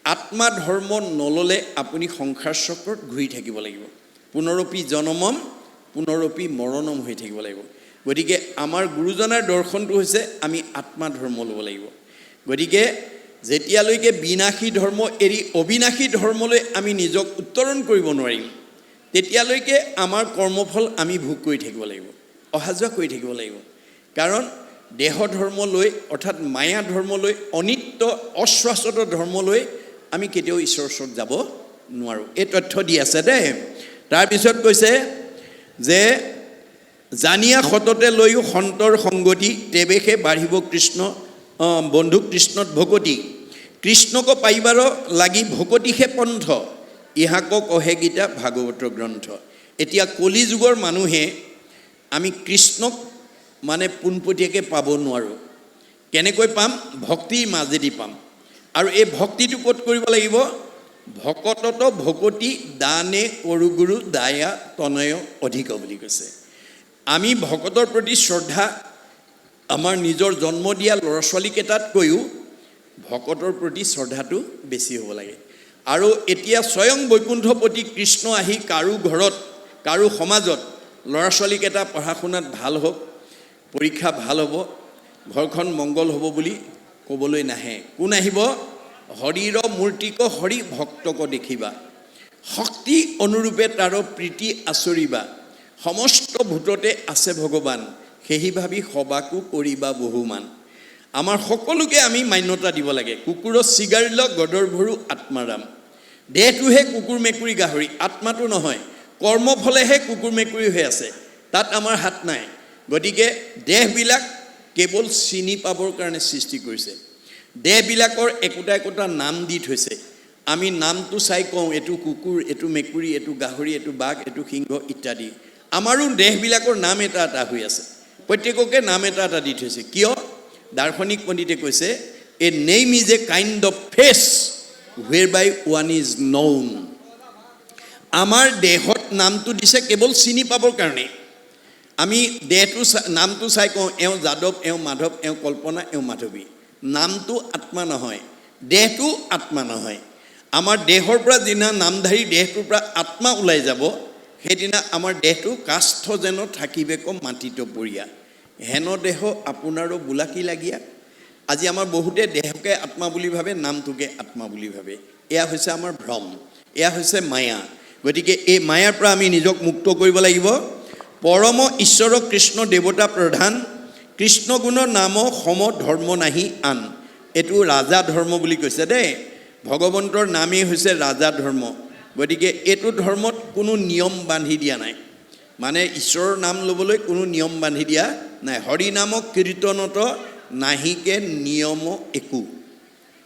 আত্মা ধৰ্ম নল'লে আপুনি সংসাৰ চক্ৰত ঘূৰি থাকিব লাগিব, পুনৰপি জনমম পুনৰপি মৰণম হৈ থাকিব লাগিব। গতিকে আমাৰ গুৰুজনাৰ দৰ্শনটো হৈছে আমি আত্মা ধৰ্ম ল'ব লাগিব। গতিকে যেতিয়ালৈকে বিনাশী ধৰ্ম এৰি অবিনাশী ধৰ্মলৈ আমি নিজক উত্তৰণ কৰিব নোৱাৰিম তেতিয়ালৈকে আমাৰ কৰ্মফল আমি ভোগ কৰি থাকিব লাগিব, অহা যোৱা কৰি থাকিব লাগিব। কাৰণ দেহ ধৰ্মলৈ অৰ্থাৎ মায়া ধৰ্মলৈ, অনিত্য অশ্বাশ্বত ধৰ্মলৈ আমি কেতিয়াও ঈশ্বৰৰ ওচৰত যাব নোৱাৰোঁ। এই তথ্য দি আছে দেই। তাৰপিছত কৈছে যে জানিয়া সততে লৈও সন্তৰ সংগতি, তেৱেশে বাঢ়িব কৃষ্ণ বন্ধু কৃষ্ণত ভকতি, কৃষ্ণক পাইবাৰ লাগি ভকতিহে পন্থ, ইহাক কহে গীতা ভাগৱতৰ গ্ৰন্থ। এতিয়া কলি যুগৰ মানুহে আমি কৃষ্ণক পোনপটীয়াকৈ পাব নোৱাৰোঁ। কেনেকৈ পাম? ভক্তিৰ মাজেদি পাম। আৰু এই ভক্তিটো ক'ত কৰিব লাগিব? ভকতত ভকতি দানে অৰুগুৰু দায়া তনয় অধিক বুলি কৈছে। আমি ভকতৰ প্ৰতি শ্ৰদ্ধা আমাৰ নিজৰ জন্ম দিয়া ল'ৰা ছোৱালীকেইটাতকৈও ভকতৰ প্ৰতি শ্ৰদ্ধাটো বেছি হ'ব লাগে। আৰু এতিয়া স্বয়ং বৈকুণ্ঠপতি কৃষ্ণ আহি কাৰো ঘৰত কাৰো সমাজত ল'ৰা ছোৱালীকেইটা পঢ়া শুনাত ভাল হওক, পৰীক্ষা ভাল হ'ব, ঘৰখন মংগল হ'ব বুলি ক'বলৈ নাহে। কোন আহিব? হৰিৰ মূৰ্তিক হৰি ভক্তক দেখিবা, শক্তি অনুৰূপে তাৰ প্ৰীতি আচৰিবা, সমস্ত ভূততে আছে ভগৱান, সেহি ভাবি সবাকো কৰিবা বহুমান। আমাৰ সকলোকে আমি মান্যতা দিব লাগে। কুকুৰৰ চিগাৰিল গদৰ ভৰু আত্মাৰাম। দেহটোহে কুকুৰ মেকুৰী গাহৰি, আত্মাটো নহয়। কৰ্মফলেহে কুকুৰ মেকুৰী হৈ আছে, তাত আমাৰ হাত নাই। গতিকে দেহবিলাক কেৱল চিনি পাবৰ কাৰণে সৃষ্টি কৰিছে। দেহবিলাকৰ একোটা একোটা নাম দি থৈছে। আমি নামটো চাই কওঁ এইটো কুকুৰ, এইটো মেকুৰী, এইটো গাহৰি, এইটো বাঘ, এইটো সিংহ ইত্যাদি। আমাৰো দেহবিলাকৰ নাম এটা এটা হৈ আছে, প্ৰত্যেককে নাম এটা এটা দি থৈছে। কিয়? দাৰ্শনিক পণ্ডিতে কৈছে A name is a kind of face whereby one is known. আমাৰ দেহত নামটো দিছে কেৱল চিনি পাবৰ কাৰণে আমি দেহটো নামটো চাই কওঁ এওঁ যাদৱ এওঁ মাধৱ এওঁ কল্পনা এওঁ মাধৱী নামটো আত্মা নহয় দেহটো আত্মা নহয় আমাৰ দেহৰ পৰা যিনা নামধাৰী দেহটোৰ পৰা আত্মা ওলাই যাব সেইদিনা আমাৰ দেহটো কাষ্ঠ যেন থাকিবে ক মাটিত পৰিয়া হেন দেহ আপোনাৰো বুলাকি লাগিয়া আজি আমাৰ বহুতে দেহকে আত্মা বুলি ভাবে নামটোকে আত্মা বুলি ভাবে এয়া হৈছে আমাৰ ভ্ৰম এয়া হৈছে মায়া গতিকে এই মায়াৰ পৰা আমি নিজক মুক্ত কৰিব লাগিব পৰম ঈশ্বৰ কৃষ্ণ দেৱতা প্ৰধান কৃষ্ণ গুণৰ নাম সম ধৰ্ম নাহি আন এটো ৰাজা ধৰ্ম বুলি কৈছে দেই ভগৱন্তৰ নামেই হৈছে ৰাজা ধৰ্ম গতিকে এটো ধৰ্মত কোনো নিয়ম বান্ধি দিয়া নাই মানে ঈশ্বৰৰ নাম ল'বলৈ কোনো নিয়ম বান্ধি দিয়া নাই হৰি নাম কীৰ্তনত নাহিকে নিয়ম একো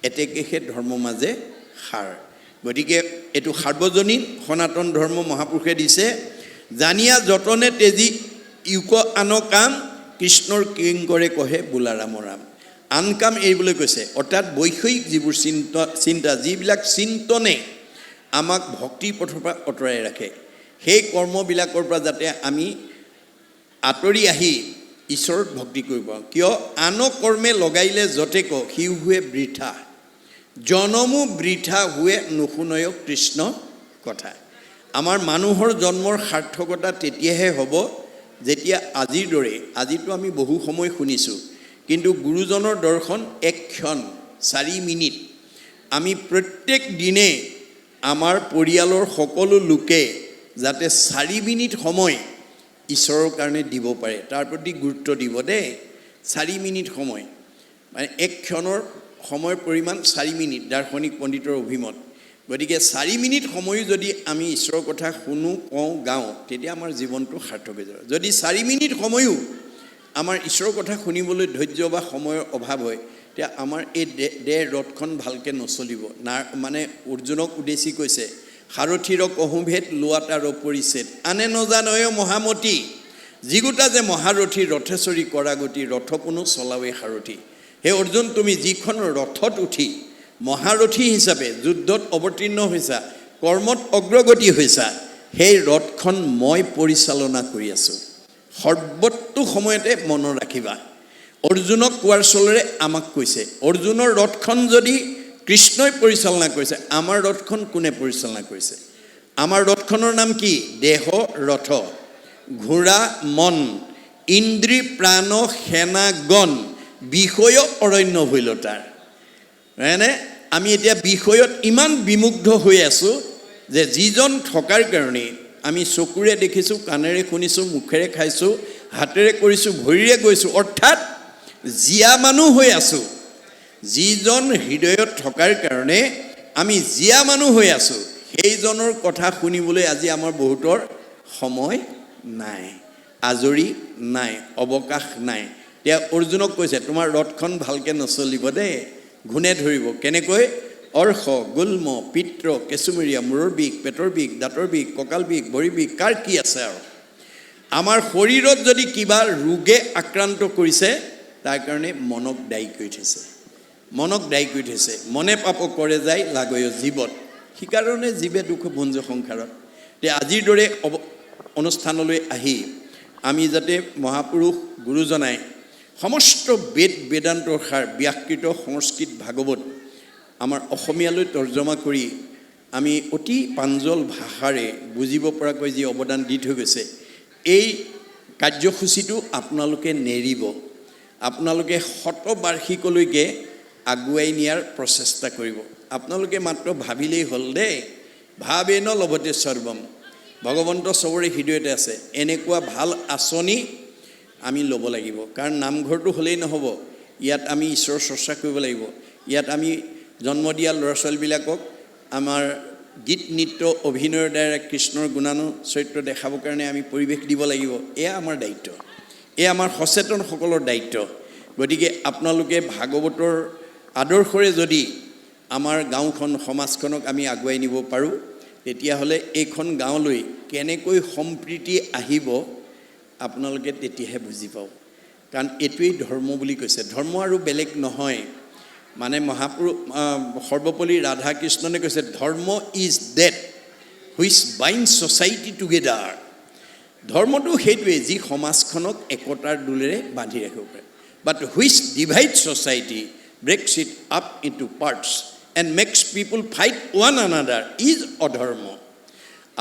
এতেকে হে ধৰ্ম মাজে সাৰ গতিকে এটো সাৰ্বজনীন সনাতন ধৰ্ম মহাপুৰুষে দিছে জানিয়া যতনে তেজি ইউক আন কাম কৃষ্ণৰ কিং কৰে কহে বুলাৰাম ৰাম আন কাম এইবলৈ কৈছে অৰ্থাৎ বৈষয়িক যিবোৰ চিন্তা যিবিলাক চিন্তনে আমাক ভক্তিৰ পথৰ পৰা অতৰাই ৰাখে সেই কৰ্মবিলাকৰ পৰা যাতে আমি আঁতৰি আহি ঈশ্বৰৰ ভক্তি কৰিব কিয় আন কৰ্মে লগাইলে যতেক সি হুৱে বৃথা জনমো বৃথা হুৱে নুশুনয় কৃষ্ণ কথা আমাৰ মানুহৰ জন্মৰ সাৰ্থকতা তেতিয়াহে হ'ব যেতিয়া আজিৰ দৰে আজিতো আমি বহু সময় শুনিছোঁ কিন্তু গুৰুজনৰ দৰ্শন এক ক্ষণ 4 মিনিট আমি প্ৰত্যেক দিনে আমাৰ পৰিয়ালৰ সকলো লোকে যাতে 4 মিনিট সময় ঈশ্বৰৰ কাৰণে দিব পাৰে তাৰ প্ৰতি গুৰুত্ব দিব দেই 4 মিনিট সময় মানে এক ক্ষণৰ সময়ৰ পৰিমাণ 4 মিনিট দাৰ্শনিক পণ্ডিতৰ অভিমত গতিকে 4 মিনিট সময় যদি আমি ঈশ্বৰৰ কথা শুনো কওঁ গাওঁ তেতিয়া আমাৰ জীৱনটো সাৰ্থক হৈ যাব যদি 4 মিনিট সময়ও আমাৰ ঈশ্বৰৰ কথা শুনিবলৈ ধৈৰ্য বা সময়ৰ অভাৱ হয় তেতিয়া আমাৰ এই দেহ ৰথখন ভালকৈ নচলিব না মানে অৰ্জুনক উদ্দেশ্যি কৈছে সাৰথীৰ কহুভেদ লোৱাটাৰ পৰিছেদ আনে নজানয় মহামতি যিগোটা যে মহাৰথী ৰথেশ্বৰী কৰাগতি ৰথ কোনো চলাৱে সাৰথী হে অৰ্জুন তুমি যিখন ৰথত উঠি মহাৰথী হিচাপে যুদ্ধত অৱতীৰ্ণ হৈছা কৰ্মত অগ্ৰগতি হৈছা সেই ৰথখন মই পৰিচালনা কৰি আছোঁ সৰ্বতো সময়তে মনত ৰাখিবা অৰ্জুনক কোৱাৰ চলৰে আমাক কৈছে অৰ্জুনৰ ৰথখন যদি কৃষ্ণই পৰিচালনা কৰিছে আমাৰ ৰথখন কোনে পৰিচালনা কৰিছে আমাৰ ৰথখনৰ নাম কি দেহ ৰথ ঘোঁৰা মন ইন্দ্ৰী প্ৰাণ সেনাগণ বিষয় অৰণ্য ভৈলতাৰ মানে আমি এতিয়া বিষয়ত ইমান বিমুগ্ধ হৈ আছোঁ যে যিজন থকাৰ কাৰণে আমি চকুৰে দেখিছোঁ কাণেৰে শুনিছোঁ মুখেৰে খাইছোঁ হাতেৰে কৰিছোঁ ভৰিৰে গৈছোঁ অৰ্থাৎ জীয়া মানুহ হৈ আছোঁ যিজন হৃদয়ত থকাৰ কাৰণে আমি জীয়া মানুহ হৈ আছোঁ সেইজনৰ কথা শুনিবলৈ আজি আমাৰ বহুতৰ সময় নাই আজৰি নাই অৱকাশ নাই এতিয়া অৰ্জুনক কৈছে তোমাৰ ৰথখন ভালকৈ নচলিব দেই ঘূনে ধৰিব কেনেকৈ অৰ্শ গুল্ম পিত্ৰ কেঁচুমৰীয়া মূৰৰ বিষ পেটৰ বিষ দাঁতৰ বিষ কঁকাল বিষ ভৰি বিষ কাৰ কি আছে আৰু আমাৰ শৰীৰত যদি কিবা ৰোগে আক্ৰান্ত কৰিছে তাৰ কাৰণে মনক দায়ী কৰি থৈছে মনে পাপ কৰে যায় লাগয় জীৱত সেইকাৰণে জীৱে দুখ ভুঞ্জ সংসাৰত এতিয়া আজিৰ দৰে অনুষ্ঠানলৈ আহি আমি যাতে মহাপুৰুষ গুৰুজনাই সমস্ত বেদ বেদান্তৰ সাৰ ব্যাকৃত সংস্কৃত ভাগৱত আমাৰ অসমীয়ালৈ তৰ্জমা কৰি আমি অতি প্ৰাঞ্জল ভাষাৰে বুজিব পৰাকৈ যি অৱদান দি থৈ গৈছে এই কাৰ্যসূচীটো আপোনালোকে নেৰিব আপোনালোকে শতবাৰ্ষিকলৈকে আগুৱাই নিয়াৰ প্ৰচেষ্টা কৰিব আপোনালোকে মাত্ৰ ভাবিলেই হ'ল দেই ভাবেন লভতে সৰ্বম ভগৱন্ত চবৰে হৃদয়তে আছে এনেকুৱা ভাল আঁচনি আমি ল'ব লাগিব কাৰণ নামঘৰটো হ'লেই নহ'ব ইয়াত আমি ঈশ্বৰৰ চৰ্চা কৰিব লাগিব ইয়াত আমি জন্ম দিয়া ল'ৰা ছোৱালীবিলাকক আমাৰ গীত নৃত্য অভিনয়ৰ দ্বাৰা কৃষ্ণৰ গুণানু চৰিত্ৰ দেখাবৰ কাৰণে আমি পৰিৱেশ দিব লাগিব এয়া আমাৰ দায়িত্ব এয়া আমাৰ সচেতনসকলৰ দায়িত্ব গতিকে আপোনালোকে ভাগৱতৰ আদৰ্শৰে যদি আমাৰ গাঁওখন সমাজখনক আমি আগুৱাই নিব পাৰোঁ তেতিয়াহ'লে এইখন গাঁৱলৈ কেনেকৈ সম্প্ৰীতি আহিব আপোনালোকে তেতিয়াহে বুজি পাব কাৰণ এইটোৱেই ধৰ্ম বুলি কৈছে ধৰ্ম আৰু বেলেগ নহয় মানে মহাপুৰুষ সৰ্বপল্লী ৰাধাকৃষ্ণনে কৈছে dharma is that which bind society together. ধৰ্মটো সেইটোৱে যি সমাজখনক একতাৰ দোলেৰে বান্ধি ৰাখিব পাৰে। But which divide society breaks it up into parts and makes people fight one another is adharma.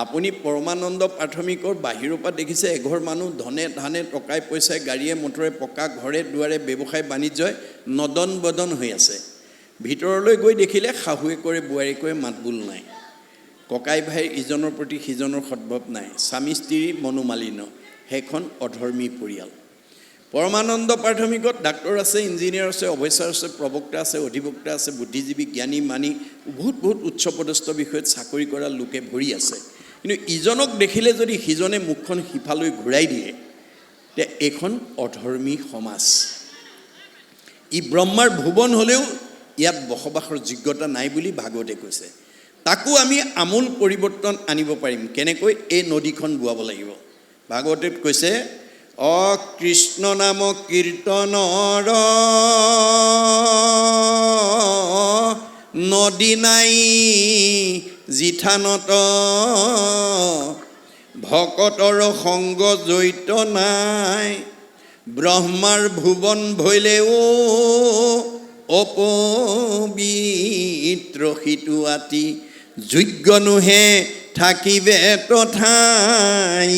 আপুনি পৰমানন্দ প্ৰাথমিকৰ বাহিৰৰ পৰা দেখিছে এঘৰ মানুহ ধনে ধানে টকাই পইচাই গাড়ীয়ে মটৰে পকা ঘৰে দুৱাৰে ব্যৱসায় বাণিজ্যই নদন বদন হৈ আছে। ভিতৰলৈ গৈ দেখিলে শাহুৱেকৰে বোৱাৰীকৰে মাতবোল নাই, ককাই ভাইৰ ইজনৰ প্ৰতি সিজনৰ সদ্ভাৱ নাই, স্বামী স্ত্ৰীৰ মনোমালিন্য। সেইখন অধৰ্মী পৰিয়াল। পৰমানন্দ প্ৰাথমিকত ডাক্তৰ আছে, ইঞ্জিনিয়াৰ আছে, অফিচাৰ আছে, প্ৰবক্তা আছে, অধিবক্তা আছে, বুদ্ধিজীৱী জ্ঞানী মানি বহুত উচ্চপদস্থ বিষয়ত চাকৰি কৰা লোকে ভৰি আছে। কিন্তু ইজনক দেখিলে যদি সিজনে মুখখন সিফালৈ ঘূৰাই দিয়ে তে এইখন অধৰ্মী সমাজ। ই ব্ৰহ্মাৰ ভুৱন হ'লেও ইয়াত বসবাসৰ যোগ্যতা নাই বুলি ভাগৱতে কৈছে। তাকো আমি আমূল পৰিৱৰ্তন আনিব পাৰিম কেনেকৈ? এই নদীখন বোৱাব লাগিব। ভাগৱতত কৈছে কৃষ্ণ নাম কীৰ্তনৰ নদী নাই জিঠানত, ভকতৰ সংগ জড়িত নাই, ব্ৰহ্মাৰ ভুৱন ভৈলেও অপবিত্ৰ সিটো আতি, যোগ্য নোহে থাকিবে তথাই।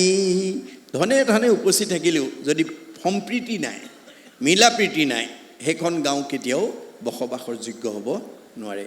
ধনে ধনে উপচি থাকিলেও যদি সম্প্ৰীতি নাই, মিলা প্ৰীতি নাই, সেইখন গাঁও কেতিয়াও বসবাসৰ যোগ্য হ'ব নোৱাৰে।